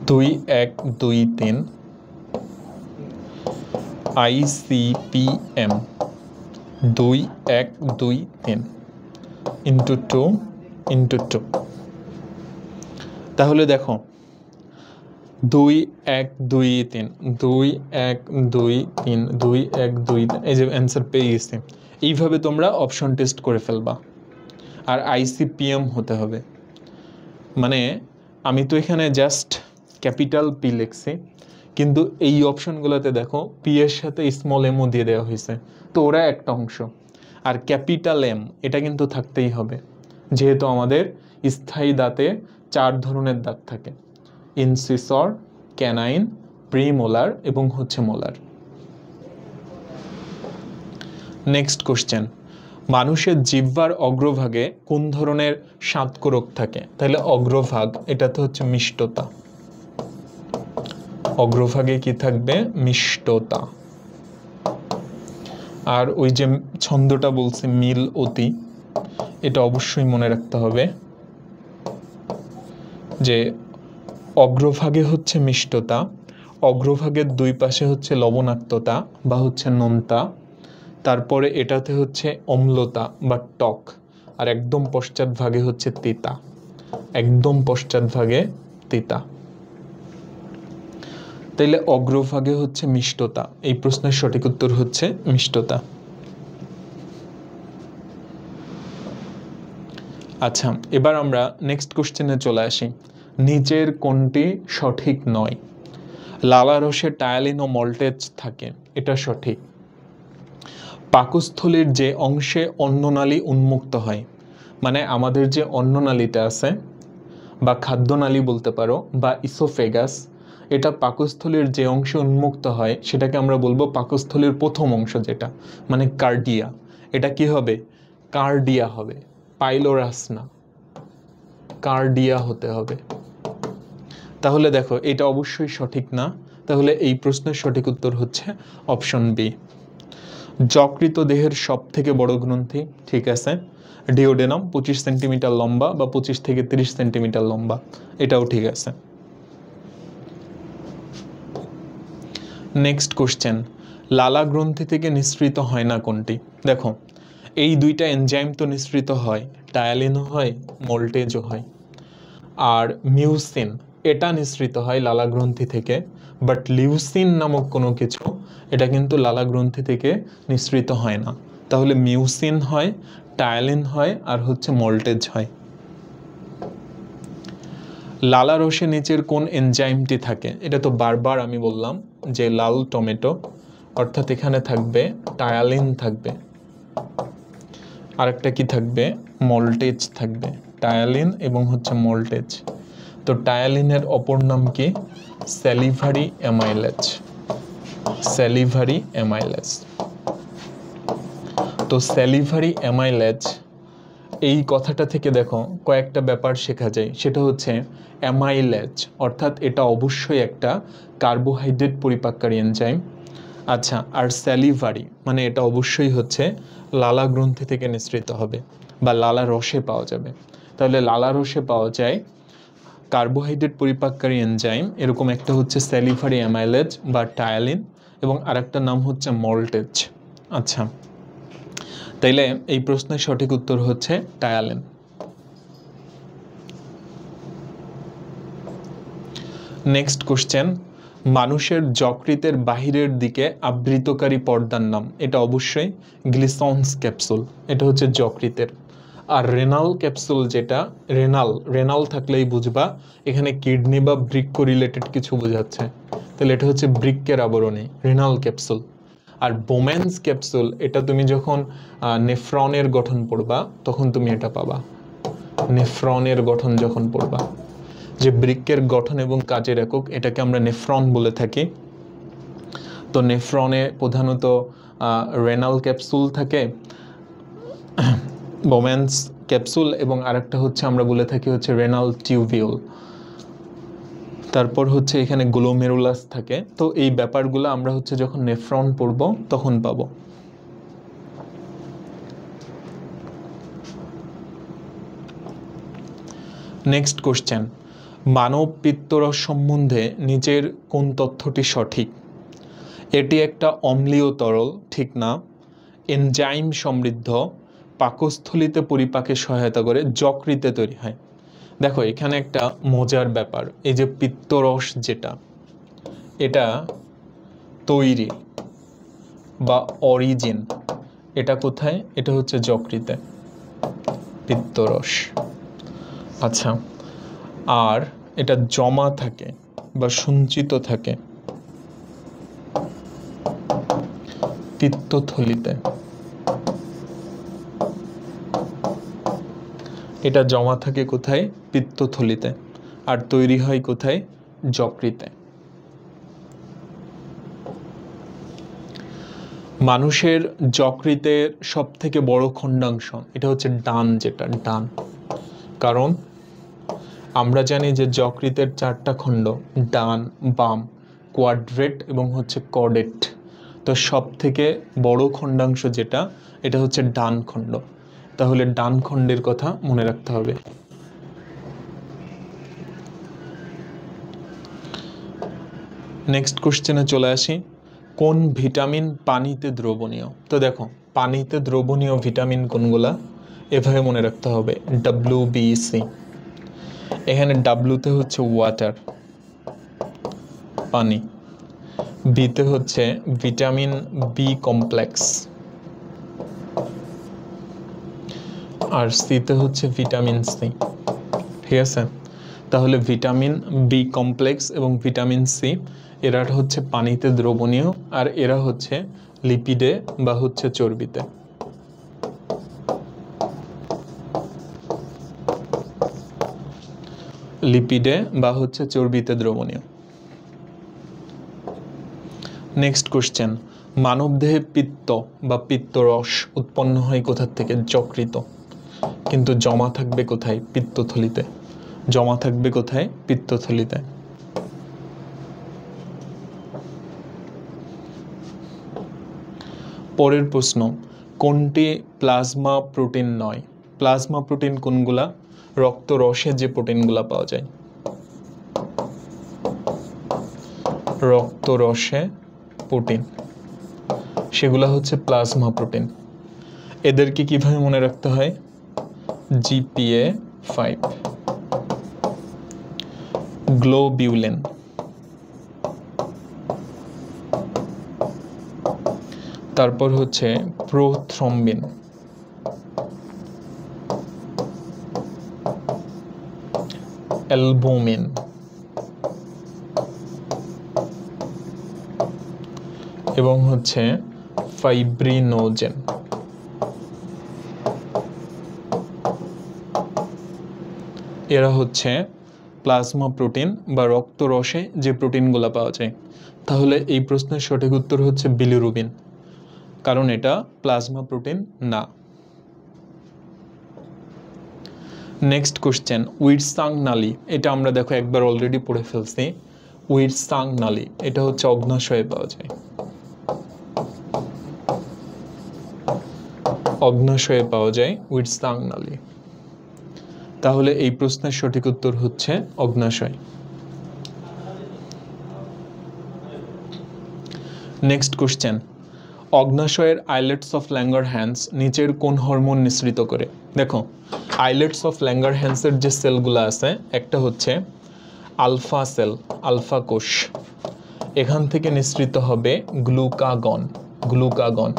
2123, ICPM 2123 ইন্টু 2 ইন্টু 2। তাহলে দেখো 2123, 2123, 2123, এই যে অ্যান্সার পেয়ে গেছি। এইভাবে তোমরা অপশন টেস্ট করে ফেলবা। আর ICPM হতে হবে, মানে আমি তো এখানে জাস্ট ক্যাপিটাল পি লিখছি, কিন্তু এই অপশনগুলোতে দেখো পি এর সাথে স্মল এমও দিয়ে দেওয়া হয়েছে, তো ওরা একটা অংশ। আর ক্যাপিটাল এম এটা কিন্তু থাকতেই হবে, যেহেতু আমাদের স্থায়ী দাঁতে 4 ধরনের দাঁত থাকে, ইনসিসর, ক্যানাইন, প্রিমোলার এবং হচ্ছে মোলার। নেক্সট কোশ্চেন, মানুষের জিহ্বার অগ্রভাগে কোন ধরনের স্বাদকোরক থাকে? তাহলে অগ্রভাগ এটাতে হচ্ছে মিষ্টতা, অগ্রভাগে কি থাকবে, মিষ্টতা। আর ওই যে ছন্দটা বলছে মিল অতি, এটা অবশ্যই মনে রাখতে হবে যে অগ্রভাগে হচ্ছে মিষ্টতা, অগ্রভাগের দুই পাশে হচ্ছে লবণাক্ততা বা হচ্ছে নোনতা, তারপরে এটাতে হচ্ছে অম্লতা বা টক, আর একদম পশ্চাৎভাগে হচ্ছে তিতা, একদম পশ্চাৎভাগে তিতা। তাইলে অগ্রভাগে হচ্ছে মিষ্টতা, এই প্রশ্নের সঠিক উত্তর হচ্ছে মিষ্টতা। আচ্ছা, এবার আমরা নেক্সট কোশ্চেনে চলে আসি, নিচের কোনটি সঠিক নয়? লালারসে টায়ালিন ও মল্টেজ থাকে, এটা সঠিক। পাকস্থলীর যে অংশে অন্ননালী উন্মুক্ত হয়, মানে আমাদের যে অন্ননালীটা আছে বা খাদ্যনালী বলতে পারো বা ইসোফেগাস, এটা পাকস্থলীর যে অংশ উন্মুক্ত হয় সেটাকে আমরা বলবো পাকস্থলীর প্রথম অংশ, যেটা মানে কার্ডিয়া। এটা কি হবে? কার্ডিয়া হবে, পাইলোরাস না, কার্ডিয়া হতে হবে। তাহলে দেখো এটা অবশ্যই সঠিক না, তাহলে এই প্রশ্নের সঠিক উত্তর হচ্ছে অপশন বি। যকৃত দেহের সব থেকে বড় গ্রন্থি, ঠিক আছে। ডিওডেনাম 25 সেন্টিমিটার লম্বা বা 25 থেকে 30 সেন্টিমিটার লম্বা, এটাও ঠিক আছে। নেক্সট কোশ্চেন, লালা গ্রন্থি থেকে নিঃসৃত হয় না কোনটি? দেখো এই দুইটা এনজাইম তো নিঃসৃত হয়, টায়ালিনও হয়, মোল্টেজও হয়। আর মিউসিন এটা নিঃসৃত হয় লালা গ্রন্থি থেকে, বাট লিউসিন নামক কোনো কিছু এটা কিন্তু লালা গ্রন্থি থেকে নিঃসৃত হয় না। তাহলে মিউসিন হয়, টায়ালিন হয়, আর হচ্ছে মোল্টেজ হয়। লালা রসে নিচের কোন এনজাইমটি থাকে? এটা তো বারবার আমি বললাম যে লাল টমেটো, অর্থাৎ এখানে থাকবে টায়ালিন থাকবে, আরেকটা কি থাকবে? মোল্টেজ থাকবে, টায়ালিন এবং হচ্ছে মোল্টেজ। তো টায়ালিনের অপর নাম কি? Salivary amylase, salivary amylase. তো স্যালিভারি অ্যামাইলেজ এই কথাটা থেকে দেখো কয়েকটা ব্যাপার শেখা যায়, সেটা হচ্ছে অ্যামাইলেজ অর্থাৎ এটা অবশ্যই একটা কার্বোহাইড্রেট পরিপাককারী এনজাইম। আচ্ছা, আর স্যালিভারি মানে এটা অবশ্যই হচ্ছে লালা গ্রন্থি থেকে নিঃসৃত হবে বা লালা রসে পাওয়া যাবে। তাহলে লালা রসে পাওয়া যায় কার্বোহাইড্রেট পরিপাককারী এনজাইম, এরকম একটা হচ্ছে স্যালিভারি অ্যামাইলেজ বা টায়ালিন, এবং আরেকটা নাম হচ্ছে মোল্টেজ। আচ্ছা, তাইলে এই প্রশ্নের সঠিক উত্তর হচ্ছে টায়ালিন। নেক্সট কোশ্চেন, মানুষের যকৃতের বাহিরের দিকে আবৃতকারী পর্দার নাম? এটা অবশ্যই গ্লিসন্স ক্যাপসুল, এটা হচ্ছে যকৃতের। আর রেনাল ক্যাপসুল, যেটা রেনাল থাকলেই বুঝবা এখানে কিডনি বা বৃক্ক রিলেটেড কিছু বোঝাচ্ছে, তাহলে এটা হচ্ছে বৃক্কের আবরণী, রেনাল ক্যাপসুল। আর বোম্যান্স ক্যাপসুল এটা তুমি যখন নেফ্রনের গঠন পড়বা তখন তুমি এটা পাবা, নেফ্রনের গঠন যখন পড়বা, যে বৃক্কের গঠন এবং কাজের একক এটাকে আমরা নেফ্রন বলে থাকি। তো নেফ্রনে প্রধানত রেনাল ক্যাপসুল থাকে, বোম্যান্স ক্যাপসুল, এবং আরেকটা হচ্ছে আমরা বলে থাকি হচ্ছে রেনাল টিউবিউল। তারপর হচ্ছে এখানে গ্লোমেরুলাস থাকে। তো এই ব্যাপারগুলো আমরা হচ্ছে যখন নেফ্রন পড়ব তখন পাবো। নেক্সট কোশ্চেন, মানব পিত্তরস সম্বন্ধে নিচের কোন তথ্যটি সঠিক? এটি একটা অম্লীয় তরল, ঠিক না। এনজাইম সমৃদ্ধ, পাকস্থলীতে পরিপাকে সহায়তা করে, যকৃতে তৈরি হয়। দেখো এখানে একটা মজার ব্যাপার, এই যে পিত্তরস যেটা এটা তৈরি বা অরিজিন এটা কোথায়? এটা হচ্ছে যকৃতে, পিত্তরস। আচ্ছা, আর এটা জমা থাকে বা সঞ্চিত থাকে পিত্তথলিতে, এটা জমা থাকে কোথায়? পিত্তথলিতে। আর তৈরি হয় কোথায়? যকৃতে। মানুষের যকৃতের সব থেকে বড় খণ্ডাংশ এটা হচ্ছে ডান, যেটা ডান, কারণ আমরা জানি যে যকৃতের 4টা খণ্ড, ডান, বাম, কোয়াড্রেট এবং হচ্ছে কর্ডেট। তো সব থেকে বড় খণ্ডাংশ যেটা এটা হচ্ছে ডান খণ্ড, তাহলে ডান খণ্ডের কথা মনে রাখতে হবে। নেক্সট কোশ্চেনে চলে আসি, কোন ভিটামিন পানিতে দ্রবণীয়? তো দেখো পানিতে দ্রবণীয় ভিটামিন কোনগুলা এভাবে মনে রাখতে হবে, WBC। এখানে ডাব্লুতে হচ্ছে ওয়াটার, পানি, বিতে হচ্ছে ভিটামিন বি কমপ্লেক্স, আর সিতে হচ্ছে ভিটামিন সি। ঠিক আছে, তাহলে ভিটামিন বি কমপ্লেক্স এবং ভিটামিন সি এরা হচ্ছে পানিতে দ্রবণীয়, আর এরা হচ্ছে লিপিডে বা হচ্ছে চর্বিতে। লিপিডে বা হচ্ছে চর্বিতে দ্রবণীয়। নেক্সট কোশ্চেন, মানবদেহে পিত্ত বা পিত্তরস উৎপন্ন হয় কোথা থেকে? যকৃত। কিন্তু জমা থাকবে কোথায়? পিত্তথলিতে। জমা থাকবে কোথায়? পিত্তথলিতে। পরের প্রশ্ন, কোনটি প্লাজমা প্রোটিন নয়? প্লাজমা প্রোটিন কোনগুলা? রক্ত রসে যে প্রোটিনগুলা পাওয়া যায়, রক্ত রসে প্রোটিন, সেগুলা হচ্ছে প্লাজমা প্রোটিন। এদেরকে কিভাবে মনে রাখতে হয়? GPA 5। গ্লোবিউলিন, তারপর হচ্ছে প্রোথ্রম্বিন, অ্যালবুমিন এবং হচ্ছে ফাইব্রিনোজেন। এরা হচ্ছে প্লাজমা প্রোটিন বা রক্ত রসে যে প্রোটিনগুলো পাওয়া যায়। তাহলে এই প্রশ্নের সঠিক উত্তর হচ্ছে বিলিরুবিন, কারণ এটা প্লাজমা প্রোটিন না। নেক্সট কোশ্চেন, উইটসাং নালী, এটা আমরা দেখো একবার অলরেডি পড়ে ফেলছি। উইটসাং নালী এটা হচ্ছে অগ্ন্যাশয়ে পাওয়া যায়, অগ্ন্যাশয়ে পাওয়া যায় উইটসাং নালী। তাহলে এই প্রশ্নের সঠিক উত্তর হচ্ছে অগ্ন্যাশয়। নেক্সট কোশ্চেন, অগ্ন্যাশয়ের আইলেটস অফ ল্যাঙ্গারহ্যান্স নিচের কোন হরমোন নিঃসৃত করে? দেখো, আইলেটস অফ ল্যাঙ্গারহ্যান্সের যে সেলগুলো আছে, একটা হচ্ছে আলফা সেল, আলফা কোষ, এখান থেকে নিঃসৃত হবে গ্লুকাগন, গ্লুকাগন।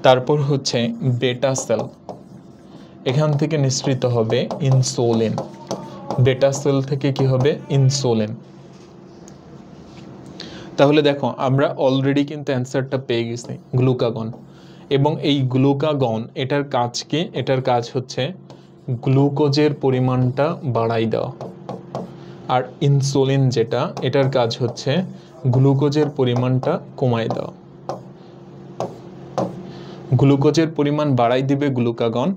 তারপর হচ্ছে বেটা সেল, এখান থেকে নিঃসৃত হবে ইনসুলিন, বেটা সেল থেকে কি হবে? ইনসুলিন। তাহলে দেখো আমরা অলরেডি কিন্তু অ্যান্সারটা পেয়ে গেছি, গ্লুকাগন। এবং এই গ্লুকাগন এটার কাজ কি? এটার কাজ হচ্ছে গ্লুকোজের পরিমাণটা বাড়াই দেওয়া। আর ইনসুলিন যেটা, এটার কাজ হচ্ছে গ্লুকোজের পরিমাণটা কমাই দেওয়া। গ্লুকোজের পরিমাণ বাড়াই দিবে গ্লুকাগন,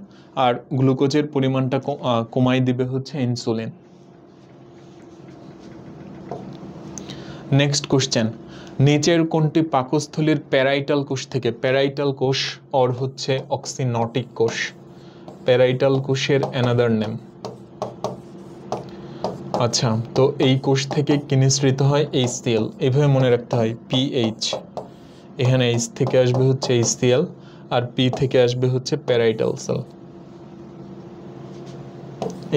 আর গ্লুকোজের পরিমাণটা কমাই দিবে হচ্ছে ইনসুলিন। নেক্সট কোশ্চেন, নিচের কোনটি পাকস্থলীর প্যারাইটাল কোষ থেকে? প্যারাইটাল কোষ অর হচ্ছে অক্সিনটিক কোষ, প্যারাইটাল কোষের অ্যানাদার নেম। আচ্ছা, তো এই কোষ থেকে কি নিঃসৃত হয়? HCl। এভাবে মনে রাখতে হয়, PH। এখানে H থেকে আসবে হচ্ছে HCl, আর P থেকে আসবে হচ্ছে প্যারাইটাল সেল।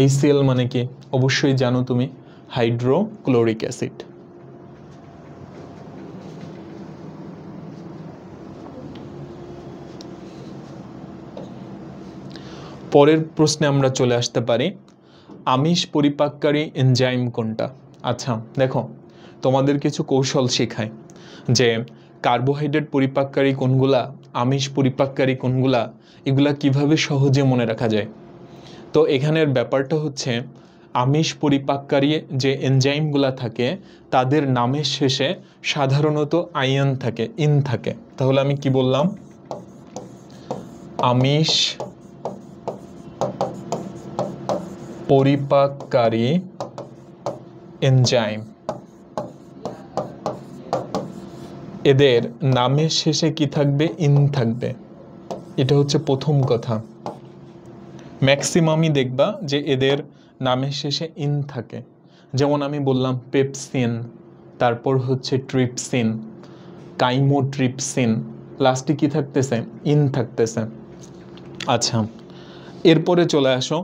HCl মানে কি? অবশ্যই জানো তুমি, হাইড্রোক্লোরিক অ্যাসিড। পরের প্রশ্নে আমরা চলে আসতে পারি, আমিষ পরিপাককারী এনজাইম কোনটা? আচ্ছা দেখো, তোমাদের কিছু কৌশল শেখায় যে কার্বোহাইড্রেট পরিপাককারী কোনগুলা, আমিষ পরিপাককারী কোনগুলা, এগুলা কিভাবে সহজে মনে রাখা যায়। তো এখানের ব্যাপারটা হচ্ছে, আমিষ পরিপাককারী যে এনজাইমগুলা থাকে তাদের নামের শেষে সাধারণত আয়ন থাকে, ইন থাকে। তাহলে আমি কি বললাম? আমিষ পরিপাককারী এনজাইম, এদের নামের শেষে কি থাকবে? ইন থাকবে। এটা হচ্ছে প্রথম কথা। ম্যাক্সিমামই দেখবা যে এদের নামের শেষে ইন থাকে। যেমন আমি বললাম পেপসিন, তারপর হচ্ছে ট্রিপসিন, কাইমোট্রিপসিন, লাস্টে কি থাকতেছে? ইন থাকতেছে। আচ্ছা, এরপরে চলে আসো,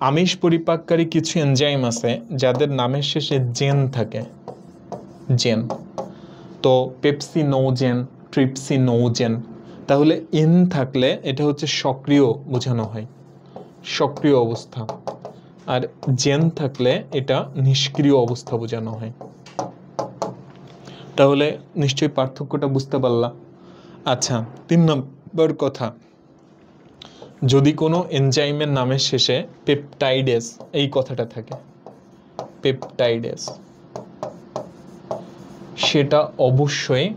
আমিষ পরিপাককারী কিছু এনজাইম আছে যাদের নামের শেষে জেন থাকে, জেন। তো পেপসিনোজেন, ট্রিপসিনোজেন। তাহলে ইন থাকলে এটা হচ্ছে সক্রিয় বোঝানো হয়, সক্রিয় অবস্থা, আর জেন থাকলে এটা নিষ্ক্রিয় অবস্থা বোঝানো হয়। তাহলে নিশ্চয়ই পার্থক্যটা বুঝতে পারলা। আচ্ছা, 3 নম্বর কথা, যদি কোনো এনজাইমের নামের শেষে পেপটাইডেস এই কথাটা থাকে, পেপটাইডেস, সেটা অবশ্যই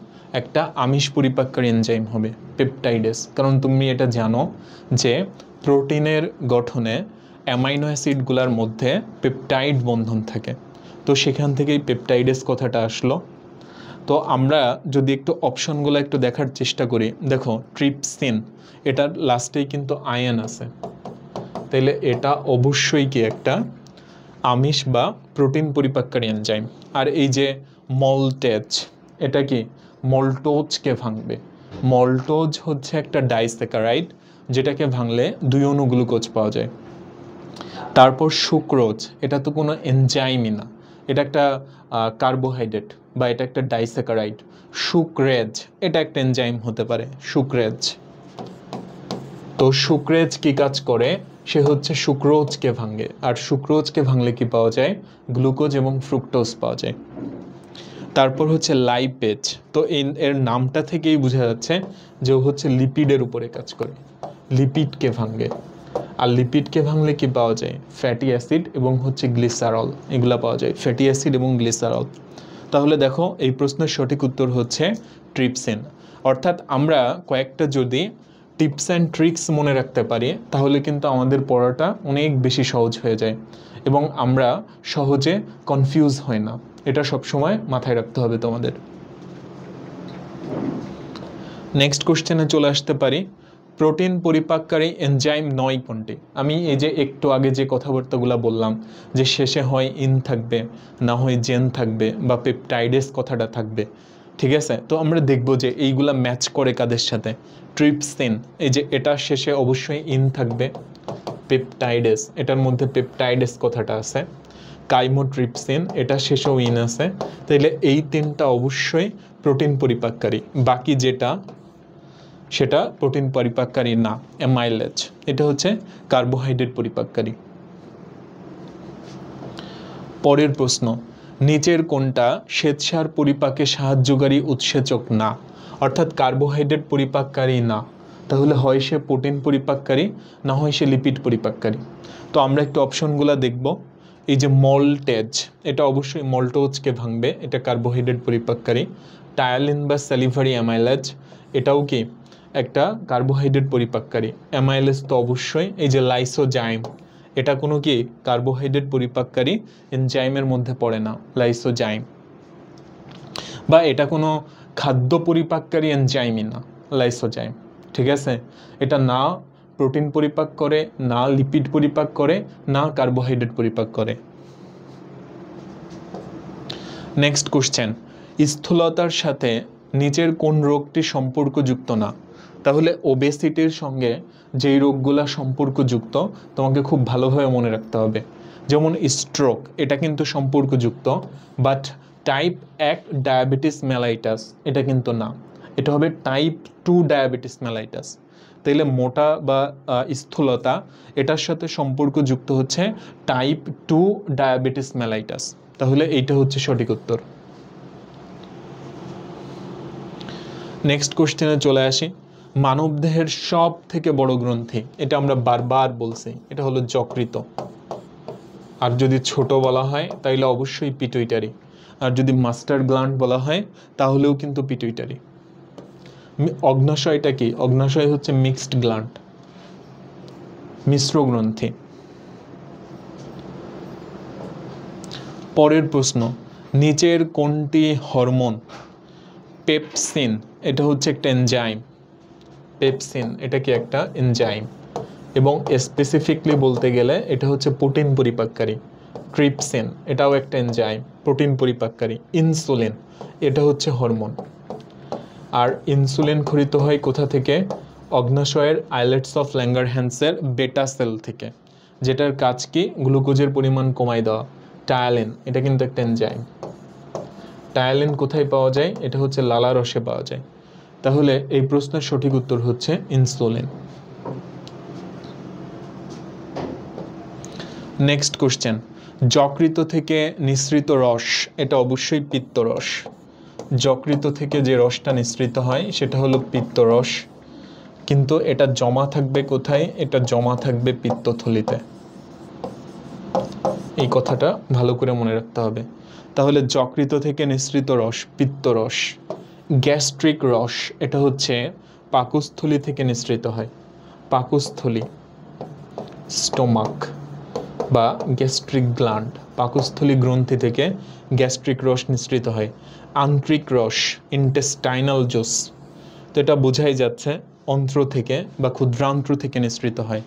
একটা আমিষ পরিপাককারী এনজাইম হবে, পেপটাইডেস। কারণ তুমি এটা জানো যে প্রোটিনের গঠনে অ্যামাইনো অ্যাসিডগুলোর মধ্যে পেপটাইড বন্ধন থাকে, তো সেখান থেকেই পেপটাইডেস কথাটা আসলো। তো আমরা যদি একটু অপশনগুলো একটু দেখার চেষ্টা করি, দেখো ট্রিপসিন, এটার লাস্টেই কিন্তু আয়ন আছে, তাইলে এটা অবশ্যই কি একটা আমিষ বা প্রোটিন পরিপাককারী এনজাইম। আর এই যে মল্টেজ, এটা কি মল্টোজকে ভাঙবে। মল্টোজ হচ্ছে একটা ডাইস্যাকারাইড, যেটাকে ভাঙলে 2 অণু গ্লুকোজ পাওয়া যায়। তারপর সুক্রোজ, এটা তো কোনো এনজাইমই না, এটা একটা কার্বোহাইড্রেট বা এটা একটা ডাইস্যাকারাইড। সুক্রেজ, এটা একটা এনজাইম হতে পারে, সুক্রেজ। তো সুক্রেজ কি কাজ করে, সে হচ্ছে সুক্রোজকে ভাঙে, আর সুক্রোজকে ভাঙলে কি পাওয়া যায়, গ্লুকোজ এবং ফ্রুক্টোজ পাওয়া যায়। তারপর হচ্ছে লাইপেজ, তো এর নামটা থেকেই বোঝা যাচ্ছে যে ও হচ্ছে লিপিডের উপরে কাজ করে, লিপিডকে ভাঙে। আর লিপিডকে ভাঙলে কি পাওয়া যায়, ফ্যাটি অ্যাসিড এবং হচ্ছে গ্লিসারল, এগুলা পাওয়া যায়, ফ্যাটি অ্যাসিড এবং গ্লিসারল। তাহলে দেখো এই প্রশ্নের সঠিক উত্তর হচ্ছে ট্রিপসিন। অর্থাৎ আমরা কয়েকটা যদি টিপস অ্যান্ড ট্রিক্স মনে রাখতে পারি, তাহলে কিন্তু আমাদের পড়াটা অনেক বেশি সহজ হয়ে যায় এবং আমরা সহজে কনফিউজ হই না। এটা সবসময় মাথায় রাখতে হবে তোমাদের। নেক্সট কোশ্চেনে চলে আসতে পারি, প্রোটিন পরিপাককারী এনজাইম নয় কোনটি? আমি এই যে একটু আগে যে কথাবার্তাগুলো বললাম যে শেষে হয় ইন থাকবে, না হয় জেন থাকবে, বা পেপটাইডেস কথাটা থাকবে, ঠিক আছে? তো আমরা দেখব যে এইগুলা ম্যাচ করে কাদের সাথে। ট্রিপসিন, এই যে এটা শেষে অবশ্যই ইন থাকবে। পেপটাইডেস, এটার মধ্যে পেপটাইডেস কথাটা আছে। কাইমোট্রিপসিন, এটা শেষেও ইন আছে। তাইলে এই 3টা অবশ্যই প্রোটিন পরিপাককারী, বাকি যেটা সেটা প্রোটিন পরিপাককারী না। অ্যামাইলেজ, এটা হচ্ছে কার্বোহাইড্রেট পরিপাককারী। পরের প্রশ্ন, নিচের কোনটা শ্বেতসার পরিপাকে সাহায্যকারী উৎসেচক না? অর্থাৎ কার্বোহাইড্রেট পরিপাককারী না, তাহলে হয় সে প্রোটিন পরিপাককারী, না হয় সে লিপিড পরিপাককারী। তো আমরা একটু অপশনগুলো দেখব। এই যে মল্টেজ, এটা অবশ্যই মল্টোজকে ভাঙবে, এটা কার্বোহাইড্রেট পরিপাককারী। টায়ালিন বা স্যালিভারি অ্যামাইলেজ, এটাও কি একটা কার্বোহাইড্রেট পরিপাককারী। অ্যামাইলেজ তো অবশ্যই। এই যে লাইসোজাইম, এটা কোনো কি কার্বোহাইড্রেট পরিপাককারী এনজাইমের মধ্যে পড়ে না, লাইসোজাইম। বা এটা কোনো খাদ্য পরিপাককারী এনজাইমই না, লাইসোজাইম, ঠিক আছে? এটা না প্রোটিন পরিপাক করে, না লিপিড পরিপাক করে, না কার্বোহাইড্রেট পরিপাক করে। নেক্সট কোশ্চেন, স্থূলতার সাথে নিচের কোন রোগটি সম্পর্কযুক্ত না? তাহলে ওবেসিটির সঙ্গে যেই রোগগুলা সম্পর্কযুক্ত তোমাকে খুব ভালোভাবে মনে রাখতে হবে, যেমন স্ট্রোক, এটা কিন্তু সম্পর্কযুক্ত, বাট টাইপ 1 ডায়াবেটিস মেলাইটাস এটা কিন্তু না, এটা হবে টাইপ 2 ডায়াবেটিস মেলাইটাস। তাইলে মোটা বা স্থূলতা এটার সাথে সম্পর্কযুক্ত হচ্ছে টাইপ 2 ডায়াবেটিস মেলাইটাস, তাহলে এইটা হচ্ছে সঠিক উত্তর। নেক্সট কোশ্চেনে চলে আসি, মানবদেহের সব থেকে বড় গ্রন্থি, এটা আমরা বারবার বলছি, এটা হলো যকৃত। আর যদি ছোট বলা হয় তাহলে অবশ্যই পিটুইটারি, আর যদি মাস্টার গ্ল্যান্ড বলা হয় তাহলেও কিন্তু পিটুইটারি। অগ্নাশয়টা কি? অগ্নাশয় হচ্ছে মিক্সড গ্ল্যান্ড, মিশ্র গ্রন্থি। পরের প্রশ্ন, নিচের কোনটি হরমোন? পেপসিন, এটা হচ্ছে একটা এনজাইম, পেপসিন এটা কি একটা এনজাইম, এবং স্পেসিফিকলি বলতে গেলে এটা হচ্ছে প্রোটিন পরিপাককারী। ট্রিপসিন, এটাও একটা এনজাইম, প্রোটিন পরিপাককারী। ইনসুলিন, এটা হচ্ছে হরমোন। আর ইনসুলিন খরিত হয় কোথা থেকে? অগ্নাশয়ের আইলেটস অফ ল্যাঙ্গারহ্যান্সের বেটা সেল থেকে, যেটার কাজ কি গ্লুকোজের পরিমাণ কমায় দেওয়া। টায়ালিন, এটা কিন্তু একটা এনজাইম। টায়ালিন কোথায় পাওয়া যায়? এটা হচ্ছে লালারসে পাওয়া যায়। তাহলে এই প্রশ্নের সঠিক উত্তর হচ্ছে ইনসুলিন। নেক্সট কোশ্চেন, যকৃত থেকে নিঃসৃত রস, এটা অবশ্যই পিত্তরস। যকৃত থেকে যে রসটা নিঃসৃত হয় সেটা হলো পিত্তরস, কিন্তু এটা জমা থাকবে কোথায়? এটা জমা থাকবে পিত্তথলিতে। এই কথাটা ভালো করে মনে রাখতে হবে। তাহলে যকৃত থেকে নিঃসৃত রস পিত্তরস। গ্যাস্ট্রিক রস এটা হচ্ছে পাকস্থলী থেকে নিঃসৃত হয়, পাকস্থলী, স্টোমাক বা গ্যাস্ট্রিক গ্ল্যান্ড, পাকস্থলী গ্রন্থি থেকে গ্যাস্ট্রিক রস নিঃসৃত হয়। আন্ত্রিক রস ইন্টেস্টাইনাল জুস, তো এটা বোঝাই যাচ্ছে অন্ত্র থেকে বা ক্ষুদ্রান্ত্র থেকে নিঃসৃত হয়।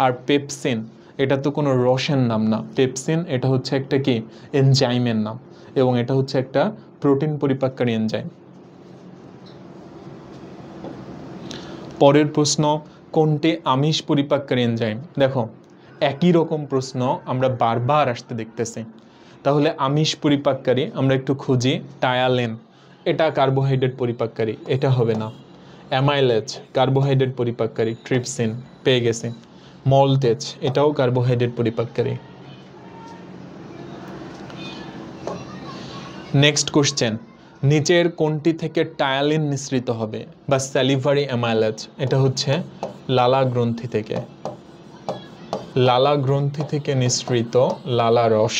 আর পেপসিন এটা তো কোনো রসের নাম না, পেপসিন এটা হচ্ছে একটা কি এনজাইমের নাম, এবং এটা হচ্ছে একটা প্রোটিন পরিপাককারী এনজাইম। পরের প্রশ্ন, কোনটি আমিষ পরিপাককারী এনজাইম? দেখো একই রকম প্রশ্ন আমরা বারবার আসতে দেখতেছি। তাহলে আমিষ পরিপাককারী আমরা একটু খুঁজি। টায়ালিন এটা কার্বোহাইড্রেট পরিপাককারী, এটা হবে না। অ্যামাইলেজ কার্বোহাইড্রেট পরিপাককারী, ট্রিপসিন পেয়ে গেছি। মল্টেজ এটাও কার্বোহাইড্রেট পরিপাককারী। নেক্সট কোশ্চেন, নিচের কোনটি থেকে টায়ালিন নিঃসৃত হবে বা স্যালিভারি অ্যামাইলেজ? এটা হচ্ছে লালা গ্রন্থি থেকে, লালা গ্রন্থি থেকে নিঃসৃত লালা রস,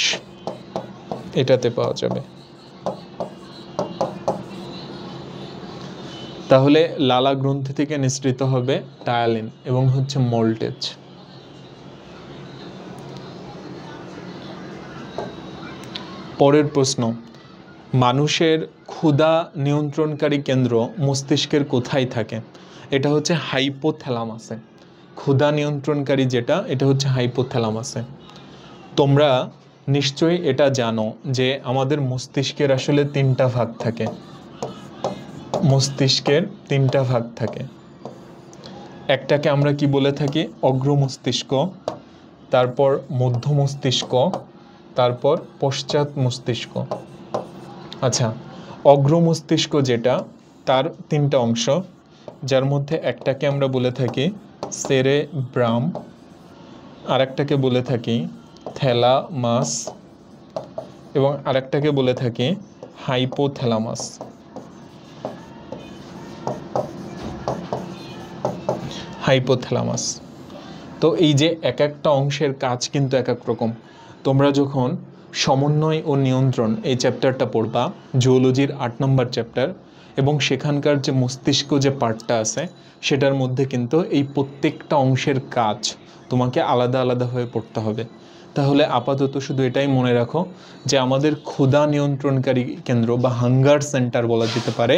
এটাতে পাওয়া যাবে। তাহলে লালা গ্রন্থি থেকে নিঃসৃত হবে টায়ালিন এবং হচ্ছে মল্টেজ। পরের প্রশ্ন, মানুষের ক্ষুধা নিয়ন্ত্রণকারী কেন্দ্র মস্তিষ্কের কোথায় থাকে? এটা হচ্ছে হাইপোথ্যালামাসে। ক্ষুধা নিয়ন্ত্রণকারী যেটা, এটা হচ্ছে হাইপোথ্যালামাসে। তোমরা নিশ্চয়ই এটা জানো যে আমাদের মস্তিষ্কের আসলে তিনটা ভাগ থাকে, মস্তিষ্কের তিনটা ভাগ থাকে। একটাকে আমরা কি বলে থাকি? অগ্র মস্তিষ্ক, তারপর মধ্য মস্তিষ্ক, তারপর পশ্চাৎ মস্তিষ্ক। আচ্ছা, অগ্র মস্তিষ্ক যেটা, তার তিনটা অংশ, যার মধ্যে একটাকে আমরা বলে থাকি সেরেব্রাম, আরেকটাকে বলে থাকি থ্যালামাস, এবং আরেকটাকে বলে থাকি হাইপোথ্যালামাস। হাইপোথ্যালামাস। তো এই যে এক একটা অংশের কাজ কিন্তু এক এক রকম। তোমরা যখন সমন্বয় ও নিয়ন্ত্রণ এই চ্যাপ্টারটা পড়বা, জুওলজির 8 নম্বর চ্যাপ্টার, এবং সেখানকার যে মস্তিষ্ক যে পার্টটা আছে সেটার মধ্যে কিন্তু এই প্রত্যেকটা অংশের কাজ তোমাকে আলাদা আলাদাভাবে পড়তে হবে। তাহলে আপাতত শুধু এটাই মনে রাখো যে আমাদের ক্ষুধা নিয়ন্ত্রণকারী কেন্দ্র বা হাঙ্গার সেন্টার বলা যেতে পারে,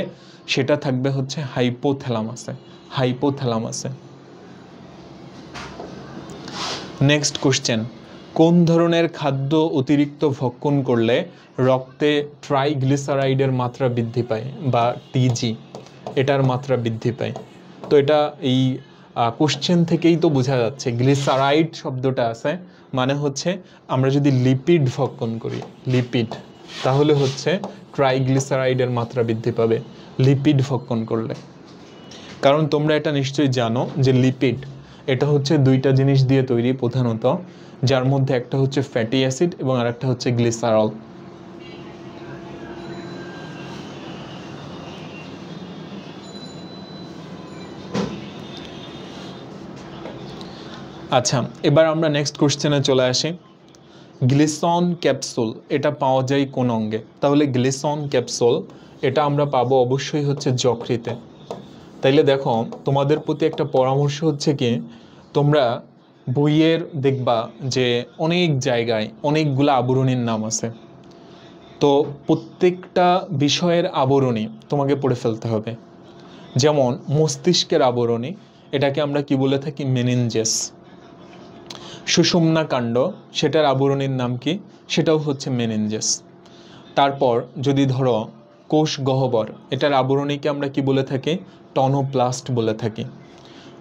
সেটা থাকবে হচ্ছে হাইপোথ্যালামাসে, হাইপোথ্যালামাসে। নেক্সট কোশ্চেন, কোন ধরনের খাদ্য অতিরিক্ত ভক্ষণ করলে রক্তে ট্রাইগ্লিসারাইডের মাত্রা বৃদ্ধি পায় বা টিজি, এটার মাত্রা বৃদ্ধি পায়? তো এটা এই কোশ্চেন থেকেই তো বোঝা যাচ্ছে, গ্লিসারাইড শব্দটা আছে মানে হচ্ছে আমরা যদি লিপিড ভক্ষণ করি, লিপিড, তাহলে হচ্ছে ট্রাইগ্লিসারাইডের মাত্রা বৃদ্ধি পাবে লিপিড ভক্ষণ করলে। কারণ তোমরা এটা নিশ্চয়ই জানো যে লিপিড এটা হচ্ছে দুইটা জিনিস দিয়ে তৈরি প্রধানত, যার মধ্যে একটা হচ্ছে ফ্যাটি অ্যাসিড এবং আরেকটা হচ্ছে গ্লিসারল। আচ্ছা, এবার আমরা নেক্সট কোশ্চেনে চলে আসি। গ্লিসন ক্যাপসুল এটা পাওয়া যায় কোন অঙ্গে? তাহলে গ্লিসন ক্যাপসুল এটা আমরা পাবো অবশ্যই হচ্ছে যকৃতে। তাইলে দেখো তোমাদের প্রতি একটা পরামর্শ হচ্ছে কি, তোমরা বইয়ের দেখবা যে অনেক জায়গায় অনেকগুলো আবরণীর নাম আছে, তো প্রত্যেকটা বিষয়ের আবরণী তোমাকে পড়ে ফেলতে হবে। যেমন মস্তিষ্কের আবরণী, এটাকে আমরা কি বলে থাকি? মেনিনজেস। সুষুম্না কাণ্ড, সেটার আবরণীর নাম কি? সেটাও হচ্ছে মেনিনজেস। তারপর যদি ধরো কোষ গহ্বর, এটার আবরণীকে আমরা কি বলে থাকি? টনোপ্লাস্ট বলে থাকি।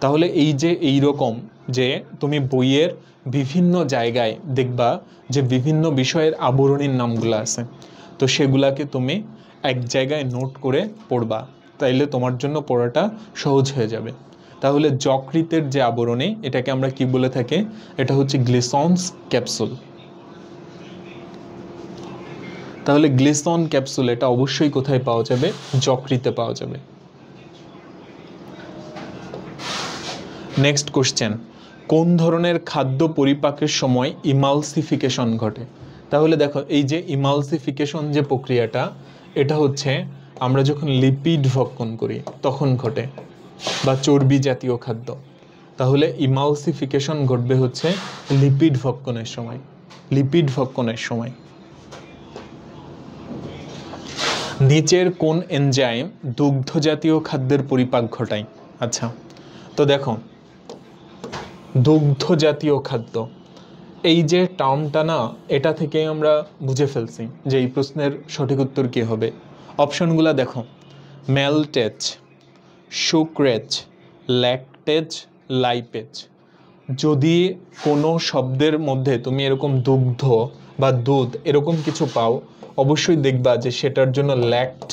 তাহলে এই যে এইরকম যে তুমি বইয়ের বিভিন্ন জায়গায় দেখবা যে বিভিন্ন বিষয়ের আবরণীর নামগুলো আছে, তো সেগুলাকে তুমি এক জায়গায় নোট করে পড়বা, তাইলে তোমার জন্য পড়াটা সহজ হয়ে যাবে। তাহলে যকৃতের যে আবরণী, এটাকে আমরা কি বলে থাকি? এটা হচ্ছে গ্লিসনস ক্যাপসুল। তাহলে গ্লিসন ক্যাপসুল এটা অবশ্যই কোথায় পাওয়া যাবে? যকৃতে পাওয়া যাবে। নেক্সট কোশ্চেন, কোন ধরনের খাদ্য পরিপাকের সময় ইমালসিফিকেশন ঘটে? তাহলে দেখো এই যে ইমালসিফিকেশন যে প্রক্রিয়াটা, এটা হচ্ছে আমরা যখন লিপিড ভক্ষণ করি তখন ঘটে, বা চর্বি জাতীয় খাদ্য। তাহলে ইমালসিফিকেশন ঘটবে হচ্ছে লিপিড ভক্ষণের সময়, লিপিড ভক্ষণের সময়। নিচের কোন এনজাইম দুগ্ধ জাতীয় খাদ্যের পরিপাক ঘটায়? আচ্ছা, তো দেখো দুগ্ধ জাতীয় খাদ্য, এই যে টার্মটা না, এটা থেকে আমরা বুঝে ফেলছি যে এই প্রশ্নের সঠিক উত্তর কী হবে। অপশনগুলো দেখো, ম্যালটেজ, সুক্রেজ, ল্যাকটেজ, লাইপেজ। যদি কোনো শব্দের মধ্যে তুমি এরকম দুগ্ধ বা দুধ এরকম কিছু পাও, অবশ্যই দেখবা যে সেটার জন্য ল্যাক্ট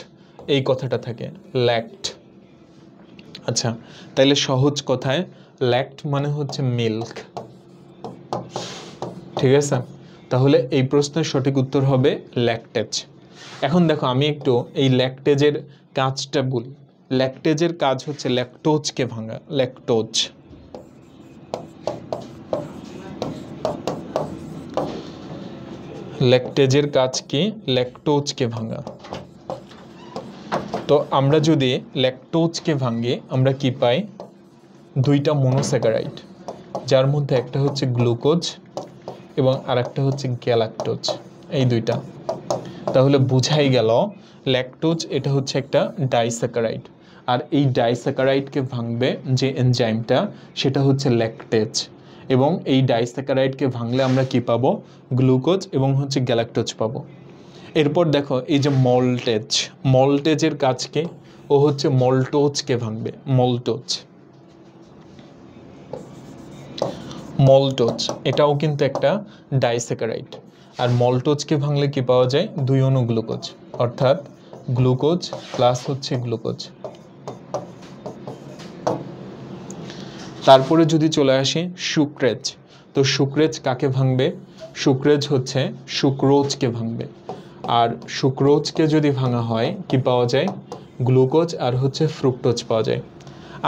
এই কথাটা থাকে, ল্যাক্ট। আচ্ছা, তাইলে সহজ কথায় ল্যাক্ট মানে হচ্ছে মিল্ক, ঠিক আছে? তাহলে এই প্রশ্নের সঠিক উত্তর হবে ল্যাকটেজ। এখন দেখো আমি একটু এই ল্যাকটেজের কাজটা বলি। ল্যাকটেজের কাজ হচ্ছে ল্যাকটোজকে ভাঙা, ল্যাকটোজ। ল্যাকটেজের কাজ কি? ল্যাকটোজকে ভাঙা। তো আমরা যদি ল্যাকটোজকে ভাঙি আমরা কি পাই? দুইটা মনোস্যাকারাইড, যার মধ্যে একটা হচ্ছে গ্লুকোজ এবং আরেকটা হচ্ছে গ্যালাক্টোজ, এই দুইটা। তাহলে বুঝাই গেল ল্যাকটোজ এটা হচ্ছে একটা ডাইস্যাকারাইড, আর এই ডাইস্যাকারাইডকে ভাঙবে যে এনজাইমটা সেটা হচ্ছে ল্যাকটেজ, এবং এই ডাইস্যাকারাইডকে ভাঙলে আমরা কি পাবো? গ্লুকোজ এবং হচ্ছে গ্যালাক্টোজ পাবো। এরপর দেখো এই যে মল্টেজ, মল্টেজের কাজ কি? ও হচ্ছে মল্টোজকে ভাঙবে, মল্টোজ। মল্টোজ এটাও কিন্তু একটা ডাইস্যাকারাইড, আর মল্টোজকে ভাঙলে কি পাওয়া যায়? দুই অণু গ্লুকোজ, অর্থাৎ গ্লুকোজ প্লাস হচ্ছে গ্লুকোজ। তারপরে যদি চলে আসি সুক্রেজ, তো সুক্রেজ কাকে ভাঙবে? সুক্রেজ হচ্ছে সুক্রোজকে ভাঙবে, আর সুক্রোজকে যদি ভাঙা হয় কি পাওয়া যায়? গ্লুকোজ আর হচ্ছে ফ্রুক্টোজ পাওয়া যায়।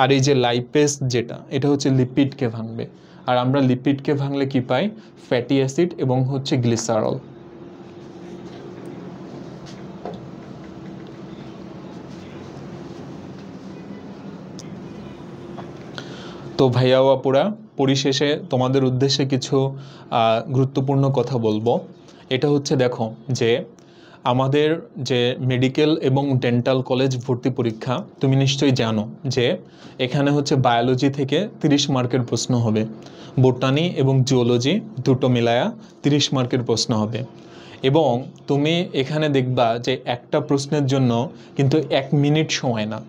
আর এই যে লাইপেজ যেটা, এটা হচ্ছে লিপিডকে ভাঙবে, আর আমরা লিপিডকে ভাঙলে কি পাই? ফ্যাটি অ্যাসিড এবং হচ্ছে গ্লিসারল। তো ভাইয়া ও আপুরা, পরিশেষে তোমাদের উদ্দেশ্যে কিছু গুরুত্বপূর্ণ কথা বলবো। এটা হচ্ছে দেখো যে আমাদের যে মেডিকেল এবং ডেন্টাল কলেজ ভর্তি পরীক্ষা, তুমি নিশ্চয়ই জানো যে এখানে হচ্ছে বায়োলজি থেকে 30 মার্কের প্রশ্ন হবে, বোটানি এবং জিওলজি দুটো মিলায়া 30 মার্কের প্রশ্ন হবে। এবং তুমি এখানে দেখবা যে একটা প্রশ্নের জন্য কিন্তু 1 মিনিট সময় না,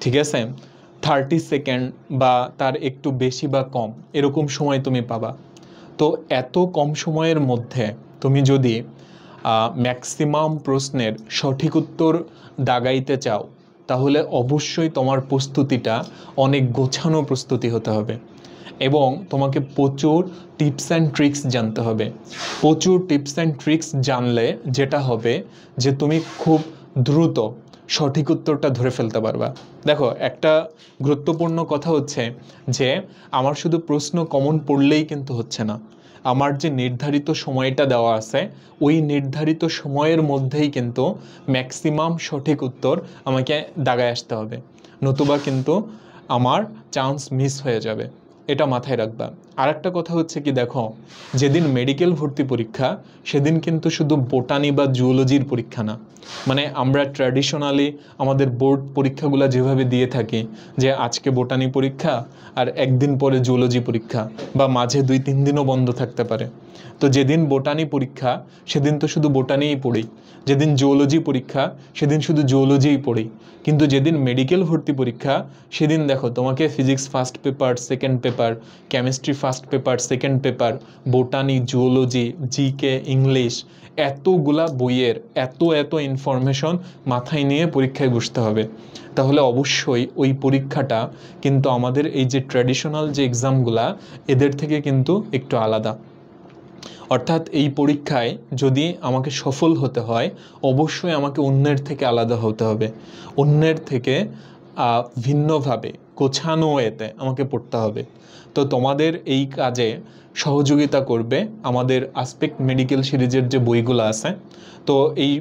ঠিক আছে? 30 সেকেন্ড বা তার একটু বেশি বা কম এরকম সময় তুমি পাবা। তো এত কম সময়ের মধ্যে তুমি যদি ম্যাক্সিমাম প্রশ্নের সঠিক উত্তর দাগাইতে চাও, তাহলে অবশ্যই তোমার প্রস্তুতিটা অনেক গোছানো প্রস্তুতি হতে হবে, এবং তোমাকে প্রচুর টিপস অ্যান্ড ট্রিক্স জানতে হবে। প্রচুর টিপস অ্যান্ড ট্রিক্স জানলে যেটা হবে যে তুমি খুব দ্রুত সঠিক উত্তরটা ধরে ফেলতে পারবা। দেখো একটা গুরুত্বপূর্ণ কথা হচ্ছে যে আমার শুধু প্রশ্ন কমন পড়লেই কিন্তু হচ্ছে না, আমার যে নির্ধারিত সময়টা দেওয়া আছে ওই নির্ধারিত সময়ের মধ্যেই কিন্তু ম্যাক্সিমাম সঠিক উত্তর আমাকে দাগায় আসতে হবে, নতুবা কিন্তু আমার চান্স মিস হয়ে যাবে, এটা মাথায় রাখবা। আর একটা কথা হচ্ছে কি, দেখো যেদিন মেডিকেল ভর্তি পরীক্ষা সেদিন কিন্তু শুধু বোটানি বা জুওলজির পরীক্ষা না, মানে আমরা ট্র্যাডিশনালি আমাদের বোর্ড পরীক্ষাগুলো যেভাবে দিয়ে থাকি যে আজকে বোটানি পরীক্ষা আর একদিন পরে জুওলজি পরীক্ষা, বা মাঝে 2-3 দিনও বন্ধ থাকতে পারে। তো যেদিন বোটানি পরীক্ষা সেদিন তো শুধু বোটানিই পড়ি, যেদিন জুওলজি পরীক্ষা সেদিন শুধু জুওলজিই পড়ি, কিন্তু যেদিন মেডিকেল ভর্তি পরীক্ষা সেদিন দেখো তোমাকে physics first paper, second paper, chemistry first paper, second paper, botany, zoology, GK, English, এতগুলা বইয়ের এত ইনফরমেশন মাথায় নিয়ে পরীক্ষায় বসতে হবে। তাহলে অবশ্যই ওই পরীক্ষাটা কিন্তু আমাদের এই যে ট্র্যাডিশনাল যে এক্সামগুলা এদের থেকে কিন্তু একটু আলাদা। অর্থাৎ এই পরীক্ষায় যদি আমাকে সফল হতে হয় অবশ্যই আমাকে অন্যের থেকে আলাদা হতে হবে, অন্যের থেকে ভিন্নভাবে গোছানো ওয়েতে আমাকে পড়তে হবে। তো তোমাদের এই কাজে সহযোগিতা করবে আমাদের আসপেক্ট মেডিকেল সিরিজের যে বইগুলো আছে। তো এই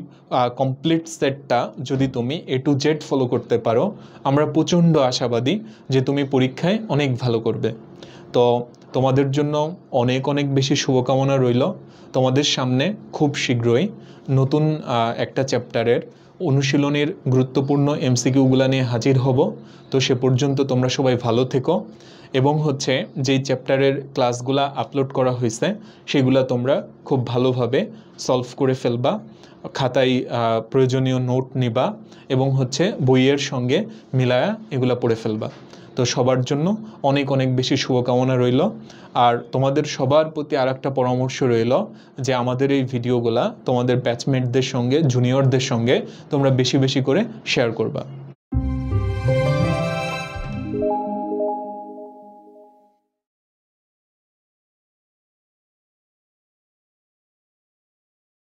কমপ্লিট সেটটা যদি তুমি A to Z ফলো করতে পারো, আমরা প্রচণ্ড আশাবাদী যে তুমি পরীক্ষায় অনেক ভালো করবে। তো তোমাদের জন্য অনেক অনেক বেশি শুভকামনা রইল। তোমাদের সামনে খুব শীঘ্রই নতুন একটা চ্যাপ্টারের অনুশীলনের গুরুত্বপূর্ণ MCQগুলো নিয়ে হাজির হব। তো সে পর্যন্ত তোমরা সবাই ভালো থেকো এবং হচ্ছে যেই চ্যাপ্টারের ক্লাসগুলা আপলোড করা হয়েছে সেগুলা তোমরা খুব ভালোভাবে সলভ করে ফেলবা, খাতায় প্রয়োজনীয় নোট নিবা এবং হচ্ছে বইয়ের সঙ্গে মিলায়া এগুলা পড়ে ফেলবা। তো সবার জন্য অনেক অনেক বেশি শুভকামনা রইল। আর তোমাদের সবার প্রতি আর একটা পরামর্শ রইল যে আমাদের এই ভিডিওগুলা তোমাদের ব্যাচমেটদের সঙ্গে, জুনিয়রদের সঙ্গে তোমরা বেশি বেশি করে শেয়ার করবা।